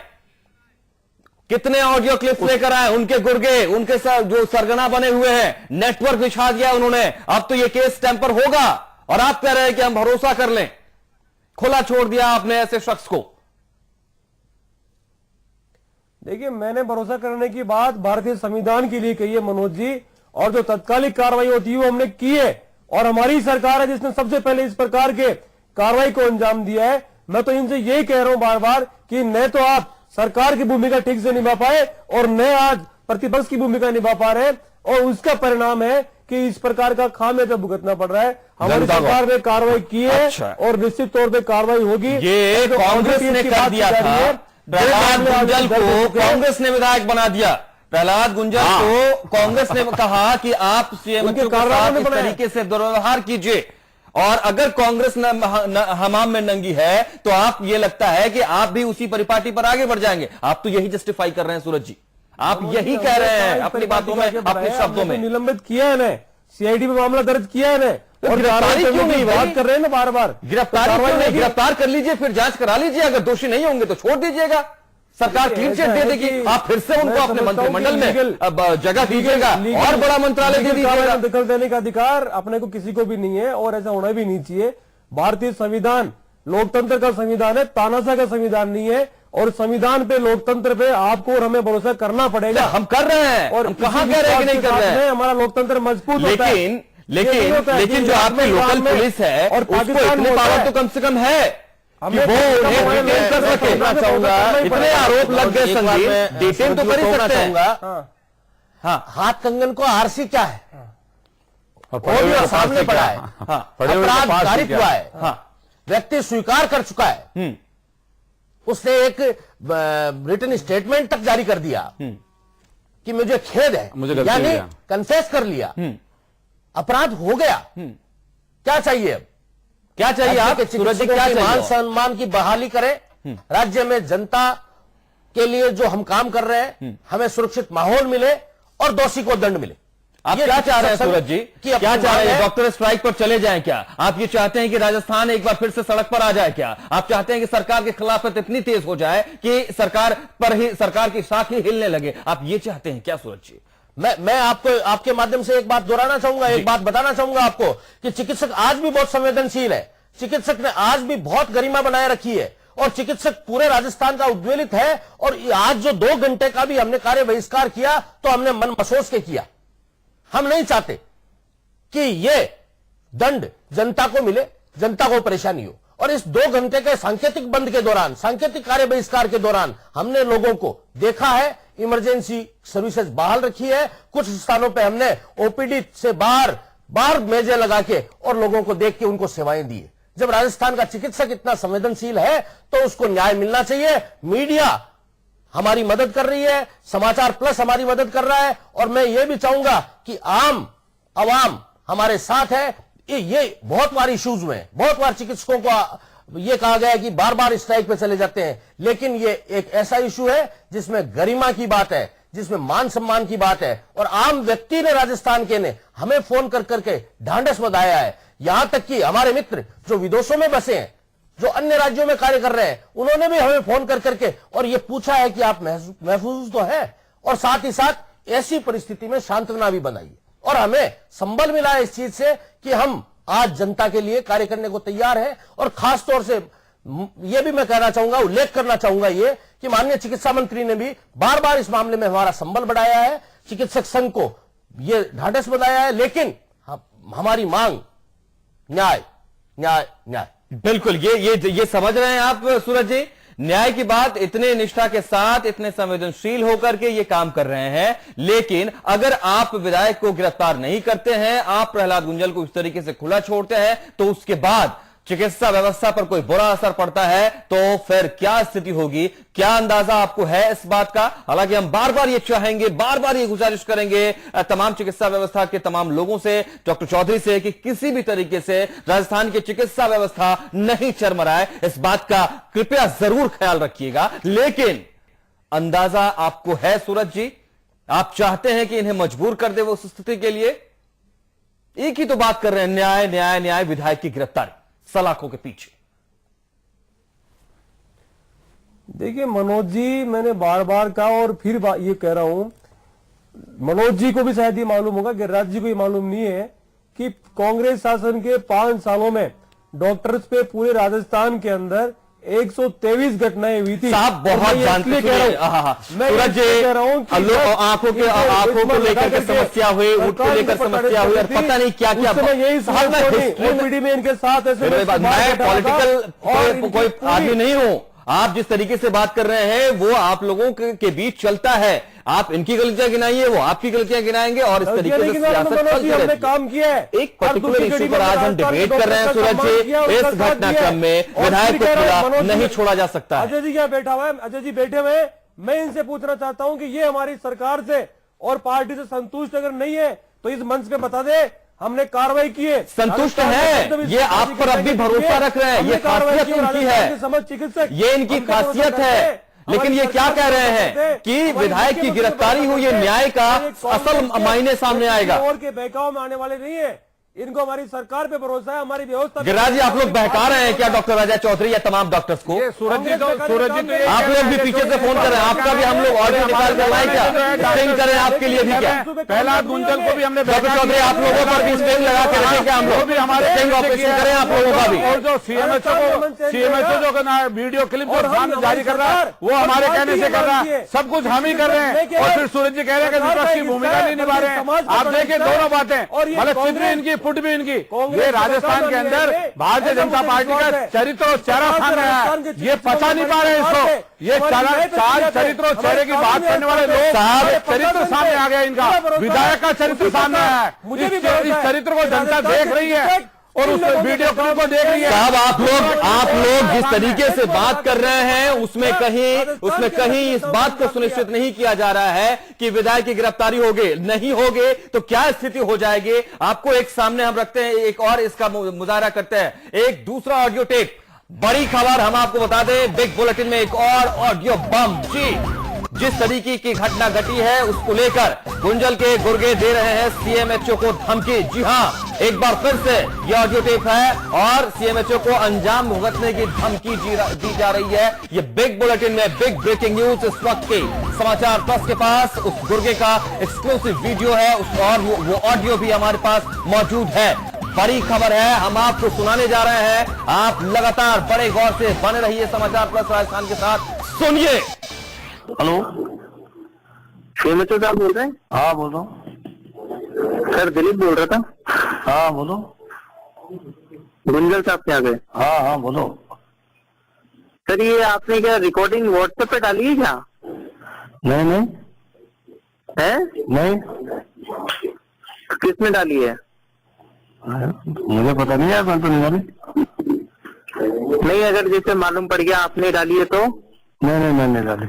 कितने ऑडियो क्लिप्स लेकर आए? उनके गुर्गे, उनके जो सरगना बने हुए हैं, नेटवर्क बिछा दिया उन्होंने। अब तो ये केस टेम्पर होगा और आप कह रहे हैं कि हम भरोसा कर लें। खुला छोड़ दिया आपने ऐसे शख्स को। देखिए, मैंने भरोसा करने की बात भारतीय संविधान के लिए कही है मनोज जी, और जो तत्कालिक कार्रवाई होती है वो हमने की है, और हमारी सरकार है जिसने सबसे पहले इस प्रकार के कार्रवाई को अंजाम दिया है। मैं तो इनसे यही कह रहा हूं बार बार कि न तो आप सरकार की भूमिका ठीक से निभा पाए और न आज प्रतिपक्ष की भूमिका निभा पा रहे, और उसका परिणाम है कि इस प्रकार का खामियाजा भुगतना पड़ रहा है। हमारी जनता को। सरकार ने कार्रवाई की है अच्छा। और निश्चित तौर पे कार्रवाई होगी। ये जो कांग्रेस ने की कर बात दिया की जा रही था, है, प्रहलाद दो मामले गुंजल आगे दर्ज हो को चुके हैं। कांग्रेस ने विधायक बना दिया। प्रहलाद गुंजल को कांग्रेस ने कहा कि आप सीएमएचओ के साथ इस तरीके से दुर्व्यवहार कीजिए, और अगर कांग्रेस हमाम में नंगी है तो आप ये लगता है कि आप भी उसी परिपाटी पर आगे बढ़ जाएंगे। आप तो यही जस्टिफाई कर रहे हैं सूरज जी, आप यही कह रहे हैं अपनी बातों में, अपने शब्दों में। निलंबित किया है ना, सीआईडी में मामला दर्ज किया है ना, और गिरफ्तारी क्यों नहीं? बात कर रहे हैं ना बार बार। गिरफ्तारी क्यों नहीं? गिरफ्तार कर लीजिए, फिर जांच करा लीजिए, अगर दोषी नहीं होंगे तो छोड़ दीजिएगा, सरकार क्लीन चिट दे देगी, आप फिर से उनको अपने मंत्रिमंडल में अब जगह दीजिएगा और बड़ा मंत्रालय दे दीजिएगा। दखल देने का अधिकार अपने को किसी को भी नहीं है और ऐसा होना भी नहीं चाहिए। भारतीय संविधान लोकतंत्र का संविधान है, तानाशाह का संविधान नहीं है, और संविधान पे, लोकतंत्र पे आपको और हमें भरोसा करना पड़ेगा। हम कर रहे हैं, और हम कहां कह रहे हैं कि नहीं कर रहे हैं? हमारा लोकतंत्र मजबूत होता है। लेकिन जो आपकी लोकल पुलिस है और उसको पाकिस्तान इतनी पावर तो कम से कम है कि वो उन्हें डिटेन कर सके। इतने आरोप लग गए संदीप, डिटेन तो कर ही सकते हैं। हाँ, हाथ कंगन को आरसी क्या है और और सामने पड़ा है, अपराध कारित हुआ है, हाँ, व्यक्ति स्वीकार कर चुका है, उसने एक रिटन स्टेटमेंट तक जारी कर दिया कि मुझे खेद है, यानी कन्फेस कर लिया, अपराध हो गया। क्या चाहिए अब? क्या चाहिए आप सूरज जी, क्या मान चाहिए? सम्मान की बहाली करें, राज्य में जनता के लिए जो हम काम कर रहे हैं हमें सुरक्षित माहौल मिले और दोषी को दंड मिले। आप क्या चाह रहे हैं सूरज जी? क्या चाह रहे हैं? डॉक्टर स्ट्राइक पर चले जाएं क्या? आप ये चाहते हैं कि राजस्थान एक बार फिर से सड़क पर आ जाए क्या? आप चाहते हैं कि सरकार के खिलाफत इतनी तेज हो जाए कि सरकार की साख ही हिलने लगे? आप ये चाहते हैं क्या सूरज जी? मैं आपको आपके माध्यम से एक बात दोहराना चाहूंगा, एक बात बताना चाहूंगा आपको कि चिकित्सक आज भी बहुत संवेदनशील है, चिकित्सक ने आज भी बहुत गरिमा बनाए रखी है, और चिकित्सक पूरे राजस्थान का उद्वेलित है। और आज जो 2 घंटे का भी हमने कार्य बहिष्कार किया तो हमने मन मसोस के किया। हम नहीं चाहते कि ये दंड जनता को मिले, जनता को परेशानी हो। और इस 2 घंटे के सांकेतिक बंद के दौरान, सांकेतिक कार्य बहिष्कार के दौरान हमने लोगों को देखा है, इमरजेंसी सर्विसेज बहाल रखी है, कुछ स्थानों पे हमने ओपीडी से बाहर मेजें लगा के और लोगों को देख के उनको सेवाएं दी है। जब राजस्थान का चिकित्सक इतना संवेदनशील है तो उसको न्याय मिलना चाहिए। मीडिया हमारी मदद कर रही है, समाचार प्लस हमारी मदद कर रहा है, और मैं ये भी चाहूंगा कि आम आवाम हमारे साथ है। ये बहुत बार इश्यूज हुए, बहुत बार चिकित्सकों को ये कहा गया है कि बार बार स्ट्राइक पे चले जाते हैं, लेकिन ये एक ऐसा इशू है जिसमें गरिमा की बात है, जिसमें मान सम्मान की बात है। और आम व्यक्ति ने, राजस्थान के ने हमें फोन कर करके ढांढस बंधाया है। यहां तक कि हमारे मित्र जो विदेशों में बसे हैं, जो अन्य राज्यों में कार्य कर रहे हैं, उन्होंने भी हमें फोन कर करके और ये पूछा है कि आप महफूज तो है, और साथ ही साथ ऐसी परिस्थिति में सांत्वना भी बनाई। और हमें संबल मिला है इस चीज से कि हम आज जनता के लिए कार्य करने को तैयार हैं। और खास तौर से यह भी मैं कहना चाहूंगा, उल्लेख करना चाहूंगा ये कि माननीय चिकित्सा मंत्री ने भी बार बार इस मामले में हमारा संबल बढ़ाया है, चिकित्सक संघ को ये ढांढस बंधाया है, लेकिन हमारी मांग न्याय न्याय न्याय। बिल्कुल, ये समझ रहे हैं आप सूरज जी? न्याय की बात इतने निष्ठा के साथ, इतने संवेदनशील होकर के ये काम कर रहे हैं। लेकिन अगर आप विधायक को गिरफ्तार नहीं करते हैं, आप प्रहलाद गुंजल को इस तरीके से खुला छोड़ते हैं, तो उसके बाद चिकित्सा व्यवस्था पर कोई बुरा असर पड़ता है तो फिर क्या स्थिति होगी? क्या अंदाजा आपको है इस बात का? हालांकि हम बार बार ये चाहेंगे, बार बार ये गुजारिश करेंगे तमाम चिकित्सा व्यवस्था के तमाम लोगों से, डॉक्टर चौधरी से, कि किसी भी तरीके से राजस्थान की चिकित्सा व्यवस्था नहीं चरमराए। इस बात का कृपया जरूर ख्याल रखिएगा। लेकिन अंदाजा आपको है सूरज जी? आप चाहते हैं कि इन्हें मजबूर कर दे वो उस स्थिति के लिए? एक ही तो बात कर रहे हैं, न्याय न्याय न्याय। विधायक की गिरफ्तारी सलाखों के पीछे। देखिए मनोज जी, मैंने बार बार कहा और फिर ये कह रहा हूं, मनोज जी को भी शायद ये मालूम होगा, गिरिराज जी को ये मालूम नहीं है कि कांग्रेस शासन के 5 सालों में डॉक्टर्स पे पूरे राजस्थान के अंदर 123 घटनाएं हुई थी। साहब बहुत जानते हैं। सूरज जी, आंखों को लेकर के समस्या हुई, ऊँट को लेकर समस्या हुई, और पता नहीं क्या क्या। यही ओपीडी में इनके साथ ऐसे मैं पॉलिटिकल कोई आदमी नहीं हूं, आप जिस तरीके से बात कर रहे हैं वो आप लोगों के बीच चलता है। आप इनकी गलतियां गिनाइए, वो आपकी गलतियां गिनाएंगे और इस तरीके से सियासत चलती रहती है। काम किया है। एक पर्टिकुलर इशू पर आज हम डिबेट कर रहे हैं सूरज जी। इस घटनाक्रम में विधायक को खुला नहीं छोड़ा जा सकता। अजय जी क्या बैठा हुआ है, अजय जी बैठे हुए, मैं इनसे पूछना चाहता हूं कि ये हमारी सरकार से और पार्टी से संतुष्ट अगर नहीं है तो इस मंच पे बता दे, हमने कार्रवाई की है। संतुष्ट है, ये आप पर अब भी भरोसा रख रहे हैं, ये खासियत इनकी है, समझ चिकित्सक ये इनकी खासियत है। लेकिन ये क्या कह रहे हैं कि विधायक की गिरफ्तारी हुई है, न्याय का असल मायने सामने आएगा। और के बहकाव में आने वाले नहीं है, इनको हमारी सरकार पे भरोसा है, हमारी व्यवस्था। गिरिराज जी, आप लोग बहका रहे हैं क्या डॉक्टर अजय चौधरी या तमाम डॉक्टर्स को? सूरज जी आप लोग भी पीछे से फोन कर रहे हैं, आपका भी हम लोग ऑडियो निकाल कर लाए क्या? स्टिंग करें आपके लिए भी क्या? प्रहलाद गुंजल को भी हमने डॉक्टर चौधरी आप लोगों पर भी स्टिंग लगा के रखें क्या? हम लोग हमारे स्टिंग ऑपरेशन करें आप लोगों का भी। और जो सीएमएचओ जो वीडियो क्लिप जो जारी कर रहा है वो हमारे कहने से कर रहा है, सब कुछ हम ही कर रहे हैं। और फिर सूरज जी कह रहे हैं कि विपक्ष की भूमिका नहीं निभा रहे हैं। आप देखिए दोनों बातें, मतलब चित्र भी इनकी, फुट भी इनकी। ये राजस्थान के अंदर भारतीय जनता पार्टी का चरित्र और चेहरा सामने आया है, ये पचा नहीं पा रहे इसको। ये चार चरित्र और चेहरे की बात करने वाले लोग, चरित्र सामने आ गया इनका, विधायक का चरित्र सामने आया है। इस चरित्र को जनता देख रही है और उस वीडियो क्लिप को देख रही है। साहब आप लोग जिस तरीके से बात कर रहे हैं उसमें कहीं इस बात को सुनिश्चित नहीं किया जा रहा है कि विधायक की गिरफ्तारी होगी, नहीं होगी तो क्या स्थिति हो जाएगी। आपको एक सामने हम रखते हैं, एक और इसका मुजाहरा करते हैं, एक दूसरा ऑडियो टेप। बड़ी खबर हम आपको बता दें, बिग बुलेटिन में एक और ऑडियो बम। जी, जिस तरीके की घटना घटी है उसको लेकर गुंजल के गुर्गे दे रहे हैं सीएमएचओ को धमकी। जी हां, एक बार फिर से यह ऑडियो टेप है और सीएमएचओ को अंजाम भुगतने की धमकी दी जा रही है। ये बिग बुलेटिन में बिग ब्रेकिंग न्यूज इस वक्त के समाचार प्लस के पास उस गुर्गे का एक्सक्लूसिव वीडियो है और वो ऑडियो भी हमारे पास मौजूद है। बड़ी खबर है, हम आपको सुनाने जा रहे हैं। आप लगातार बड़े गौर से बने रहिए समाचार प्लस राजस्थान के साथ। सुनिए। हेलो, सीएमएचओ साहब बोल रहे हैं? हाँ बोल रहा हूँ सर, दिलीप बोल रहा था। हाँ बोलो। गुंजल साहब क्या गए? हाँ हाँ बोलो। सर, ये आपने क्या रिकॉर्डिंग व्हाट्सएप पे डाली है क्या? नहीं नहीं है नहीं, किसने डाली है? मुझे पता नहीं है, मैं तो नहीं डाली। नहीं, अगर जैसे मालूम पड़ गया आपने डाली है तो? नहीं नहीं, मैंने डाली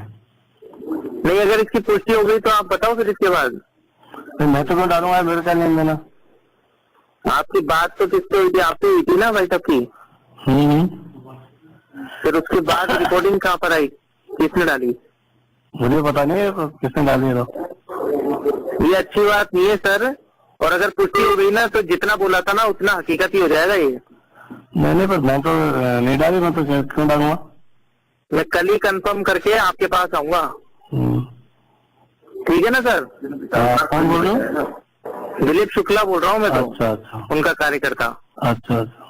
नहीं, अगर इसकी पुष्टि हो गई तो आप बताओ फिर इसके बाद। मैं तो क्यों डालूंगा, मेरे क्या नहीं देना। आपकी बात तो किससे हुई थी? आपसे हुई थी ना भाई साहब की। फिर उसके बाद रिकॉर्डिंग कहाँ पर आई, किसने डाली? मुझे पता नहीं है किसने डाली है। तो ये अच्छी बात नहीं है सर, और अगर पुष्टि हो गई ना तो जितना बोला था ना उतना हकीकत ही हो जाएगा। ये मैंने पर मैं तो नहीं डाली, मैं तो क्यों डालूंगा। मैं कल ही कंफर्म करके आपके पास आऊंगा, ठीक है ना सर? कौन बोल रहे हो? दिलीप शुक्ला बोल रहा हूँ मैं तो। अच्छा अच्छा, उनका कार्यकर्ता। अच्छा अच्छा।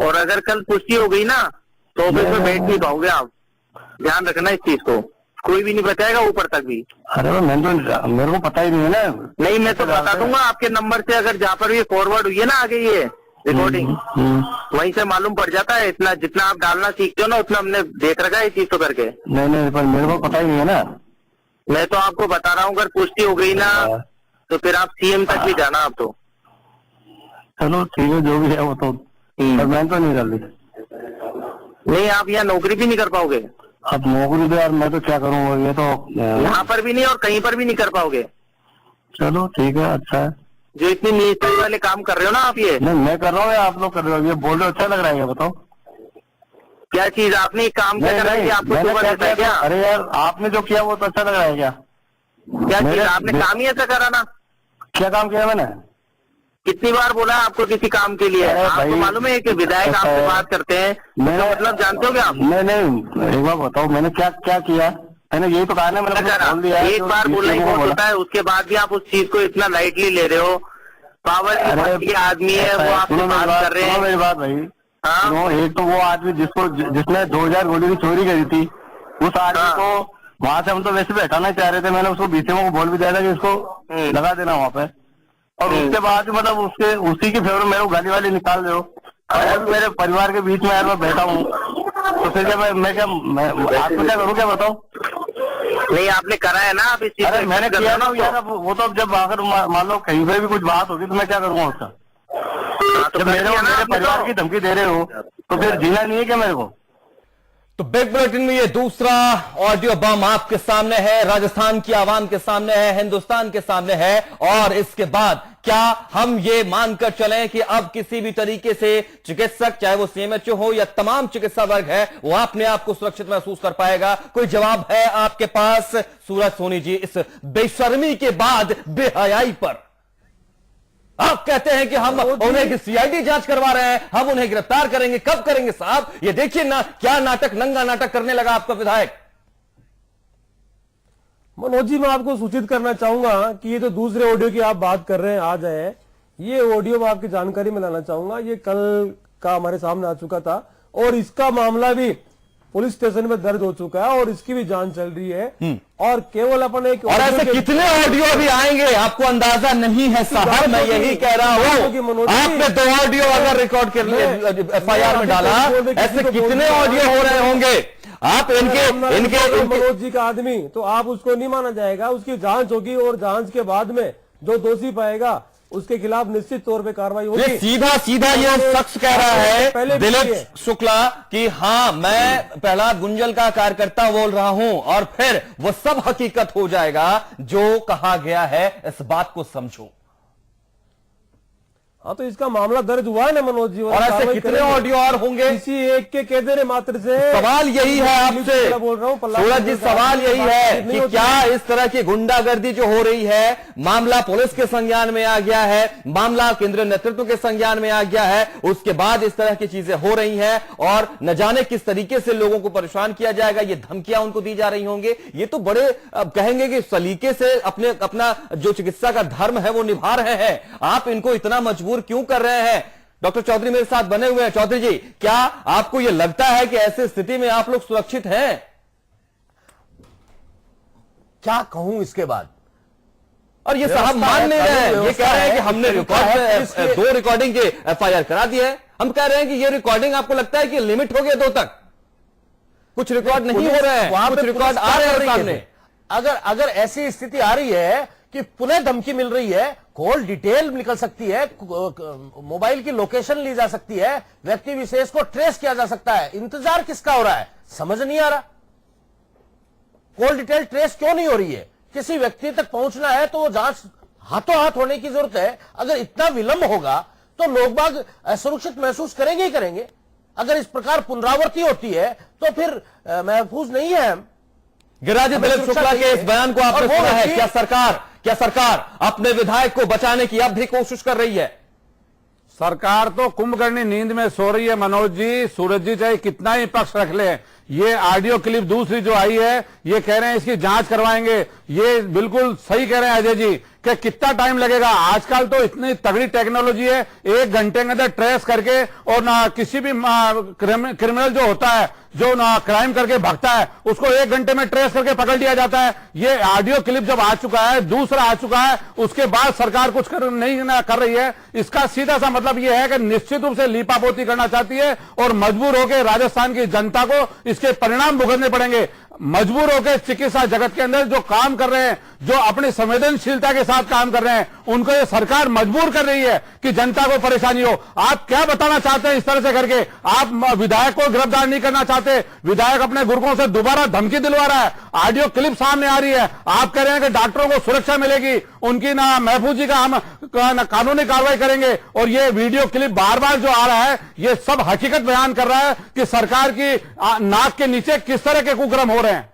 और अगर कल पुष्टि हो गई ना तो ऑफिस में बैठ नहीं पाओगे आप, ध्यान रखना इस चीज को। कोई भी नहीं बचाएगा ऊपर तक भी। अरे मैं तो, मेरे को पता ही नहीं है ना। नहीं, मैं तो बता दूंगा आपके नंबर से, अगर जहाँ पर ये फॉरवर्ड हुई है ना आगे ये रिकॉर्डिंग, वहीं से मालूम पड़ जाता है। इतना जितना आप डालना सीखते हो ना उतना हमने देख रखा है ये चीज तो करके। नहीं नहीं, पर मेरे को पता ही नहीं है ना। मैं तो आपको बता रहा हूँ, अगर पुष्टि हो गई ना तो फिर आप सीएम तक भी जाना आप तो। चलो ठीक है, जो भी है वो तो, पर मैं तो नहीं डाली। नहीं, आप यहाँ नौकरी भी नहीं कर पाओगे। अब नौकरी दे यार, मैं तो क्या करूँगा, ये तो यहाँ पर भी नहीं और कहीं पर भी नहीं कर पाओगे। चलो ठीक है, अच्छा है। जो इतनी निष्ठा वाले काम कर रहे हो ना आप, ये नहीं मैं कर रहा हूँ या आप लोग कर रहे हो? ये बोल रहे हो, अच्छा लग रहा है, बताओ क्या चीज आपने काम क्या करा है? आपको सुबह देता है क्या? अरे यार, आपने जो किया वो तो अच्छा लग रहा है क्या? क्या चीज आपने काम ही ऐसा करा ना? क्या काम किया मैंने? कितनी बार बोला आपको किसी काम के लिए? आपको मालूम है कि विधायक आपसे बात करते हैं, मैंने मतलब जानते हो क्या आप? नहीं, एक बार बताओ मैंने क्या क्या किया? मैंने यही तो कहा ना, मैंने बोल दिया। एक बार बोलना ही बहुत होता है, उसके बाद भी आप उस चीज को इतना लाइटली ले रहे हो। पावर के आदमी है वो, आपसे बात कर रहे हैं। मेरी बात भाई, हाँ, एक तो वो आदमी जिसने 2000 गोली की चोरी करी थी, उस आदमी को वहां से हम तो वैसे भी हटाना चाह रहे थे। मैंने उसको बीसीएमओ को बोल भी दिया था कि इसको लगा देना वहां पे। और उसके बाद मतलब उसी के फेवर में मेरे को गाली वाली निकाल दो। और मेरे परिवार के बीच में यार मैं बैठा हूँ, तो फिर क्या मैं आपको क्या करूँ, क्या बताओ? नहीं, आपने करा है ना, आप इस चीज अरे मैंने किया ना यार। वो तो जब अगर मान लो कहीं पर भी कुछ बात होगी तो मैं क्या करूँगा उसका? तो मेरे परिवार की धमकी दे रहे हो तो फिर जीना नहीं है क्या मेरे को? तो बिग बुलेटिन में ये दूसरा ऑडियो बम आपके सामने है, राजस्थान की आवाम के सामने है, हिंदुस्तान के सामने है। और इसके बाद क्या हम ये मानकर चलें कि अब किसी भी तरीके से चिकित्सक, चाहे वो सीएमएचओ हो या तमाम चिकित्सा वर्ग है, वो अपने आप को सुरक्षित महसूस कर पाएगा? कोई जवाब है आपके पास? सूरज सोनी जी, इस बेशर्मी के बाद बेहयाई पर आप कहते हैं कि हम उन्हें सीआईडी जांच करवा रहे हैं, हम उन्हें गिरफ्तार करेंगे। कब करेंगे साहब? ये देखिए ना, क्या नाटक, नंगा नाटक करने लगा आपका विधायक। मनोज जी, मैं आपको सूचित करना चाहूंगा कि ये जो दूसरे ऑडियो की आप बात कर रहे हैं आज है, ये ऑडियो मैं आपकी जानकारी में लाना चाहूंगा। ये कल का हमारे सामने आ चुका था और इसका मामला भी पुलिस स्टेशन में दर्ज हो चुका है और इसकी भी जांच चल रही है। और केवल अपन एक और ऐसे कितने ऑडियो अभी आएंगे आपको अंदाजा नहीं है साहब, मैं यही कह रहा हूं। आपने 2 ऑडियो अगर रिकॉर्ड कर लिए, एफआईआर में डाला, ऐसे कितने ऑडियो हो रहे होंगे? आप इनके मनोज जी का आदमी, तो आप उसको नहीं माना जाएगा। उसकी जांच होगी और जांच के बाद में जो दोषी पाएगा उसके खिलाफ निश्चित तौर पे कार्रवाई होगी। सीधा ये शख्स कह रहा है दिलीप शुक्ला कि हाँ, मैं पहला गुंजल का कार्यकर्ता बोल रहा हूं और फिर वो सब हकीकत हो जाएगा जो कहा गया है। इस बात को समझो। हाँ, तो इसका मामला दर्ज हुआ है ना मनोज जी। और ऐसे कितने ऑडियो और होंगे? किसी एक के कहने मात्र से सवाल यही है आपसे, बोल रहा हूँ सूरज जी, सवाल यही है कि क्या इस तरह की गुंडागर्दी जो हो रही है, मामला पुलिस के संज्ञान में आ गया है, मामला केंद्रीय नेतृत्व के संज्ञान में आ गया है, उसके बाद इस तरह की चीजें हो रही हैं और न जाने किस तरीके से लोगों को परेशान किया जाएगा, ये धमकियां उनको दी जा रही होंगी। ये तो बड़े कहेंगे कि सलीके से अपना जो चिकित्सा का धर्म है वो निभा रहे हैं। आप इनको इतना मजबूर क्यों कर रहे हैं? डॉक्टर चौधरी मेरे साथ बने हुए हैं। चौधरी जी, क्या आपको यह लगता है कि ऐसी स्थिति में आप लोग सुरक्षित हैं? क्या कहूं इसके बाद? और ये साहब मान नहीं रहे हैं, ये कह रहे हैं कि हमने 2 रिकॉर्डिंग के एफआईआर करा दी है। हम कह रहे हैं कि ये रिकॉर्डिंग आपको लगता है कि लिमिट हो गया 2 तक? कुछ रिकॉर्ड नहीं हो रहे हैं, कुछ रिकॉर्ड आ रहे हैं सामने। अगर ऐसी स्थिति आ रही है कि पुनः धमकी मिल रही है, कॉल डिटेल निकल सकती है, मोबाइल की लोकेशन ली जा सकती है, व्यक्ति विशेष को ट्रेस किया जा सकता है, इंतजार किसका हो रहा है? समझ नहीं आ रहा। कॉल डिटेल ट्रेस क्यों नहीं हो रही है? किसी व्यक्ति तक पहुंचना है तो वो जांच हाथों हाथ होने की जरूरत है। अगर इतना विलंब होगा तो लोग बाग असुरक्षित महसूस करेंगे ही करेंगे। अगर इस प्रकार पुनरावृत्ति होती है तो फिर महफूज नहीं है। गिरिराज दिलीप शुक्ला के इस बयान को आपने सुना है? क्या सरकार अपने विधायक को बचाने की अब भी कोशिश कर रही है? सरकार तो कुंभकर्णी नींद में सो रही है मनोज जी। सूरज जी चाहे कितना ही पक्ष रख ले, ये ऑडियो क्लिप दूसरी जो आई है, ये कह रहे हैं इसकी जांच करवाएंगे। ये बिल्कुल सही कह रहे हैं अजय जी कि कितना टाइम लगेगा। आजकल तो इतनी तगड़ी टेक्नोलॉजी है, 1 घंटे के अंदर ट्रेस करके और ना किसी भी क्रिमिनल जो होता है, जो ना क्राइम करके भागता है, उसको 1 घंटे में ट्रेस करके पकड़ लिया जाता है। ये ऑडियो क्लिप जब आ चुका है, दूसरा आ चुका है, उसके बाद सरकार कुछ नहीं कर रही है। इसका सीधा सा मतलब यह है कि निश्चित रूप से लीपापोती करना चाहती है और मजबूर होकर राजस्थान की जनता को इसके परिणाम भुगतने पड़ेंगे। मजबूर होकर चिकित्सा जगत के अंदर जो काम कर रहे हैं, जो अपनी संवेदनशीलता के साथ काम कर रहे हैं, उनको ये सरकार मजबूर कर रही है कि जनता को परेशानी हो। आप क्या बताना चाहते हैं इस तरह से करके? आप विधायक को गिरफ्तार नहीं करना चाहते, विधायक अपने गुर्गों से दोबारा धमकी दिलवा रहा है, ऑडियो क्लिप सामने आ रही है, आप कह रहे हैं कि डॉक्टरों को सुरक्षा मिलेगी, उनकी ना महफूजी का हम कानूनी कार्रवाई करेंगे। और ये वीडियो क्लिप बार बार जो आ रहा है, ये सब हकीकत बयान कर रहा है कि सरकार की नाक के नीचे किस तरह के कुकर्म हो रहे हैं।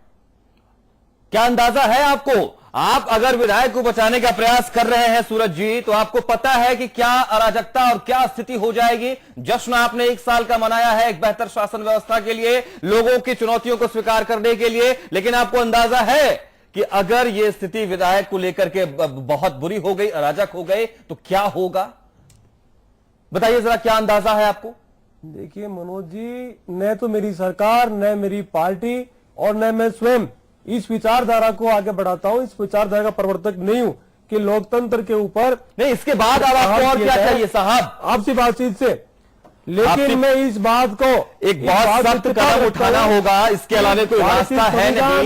क्या अंदाजा है आपको? आप अगर विधायक को बचाने का प्रयास कर रहे हैं सूरज जी, तो आपको पता है कि क्या अराजकता और क्या स्थिति हो जाएगी। जश्न आपने 1 साल का मनाया है एक बेहतर शासन व्यवस्था के लिए, लोगों की चुनौतियों को स्वीकार करने के लिए, लेकिन आपको अंदाजा है कि अगर यह स्थिति विधायक को लेकर के बहुत बुरी हो गई, अराजक हो गए, तो क्या होगा? बताइए जरा, क्या अंदाजा है आपको? देखिए मनोज जी, न तो मेरी सरकार, न मेरी पार्टी और न मैं स्वयं इस विचारधारा को आगे बढ़ाता हूं। इस विचारधारा का प्रवर्तक नहीं हूं कि लोकतंत्र के ऊपर नहीं। इसके बाद अब आपको और क्या चाहिए साहब? आपसी बातचीत से लेकिन मैं इस बात को एक बहुत सख्त कदम उठाना होगा, इसके अलावा कोई रास्ता है नहीं।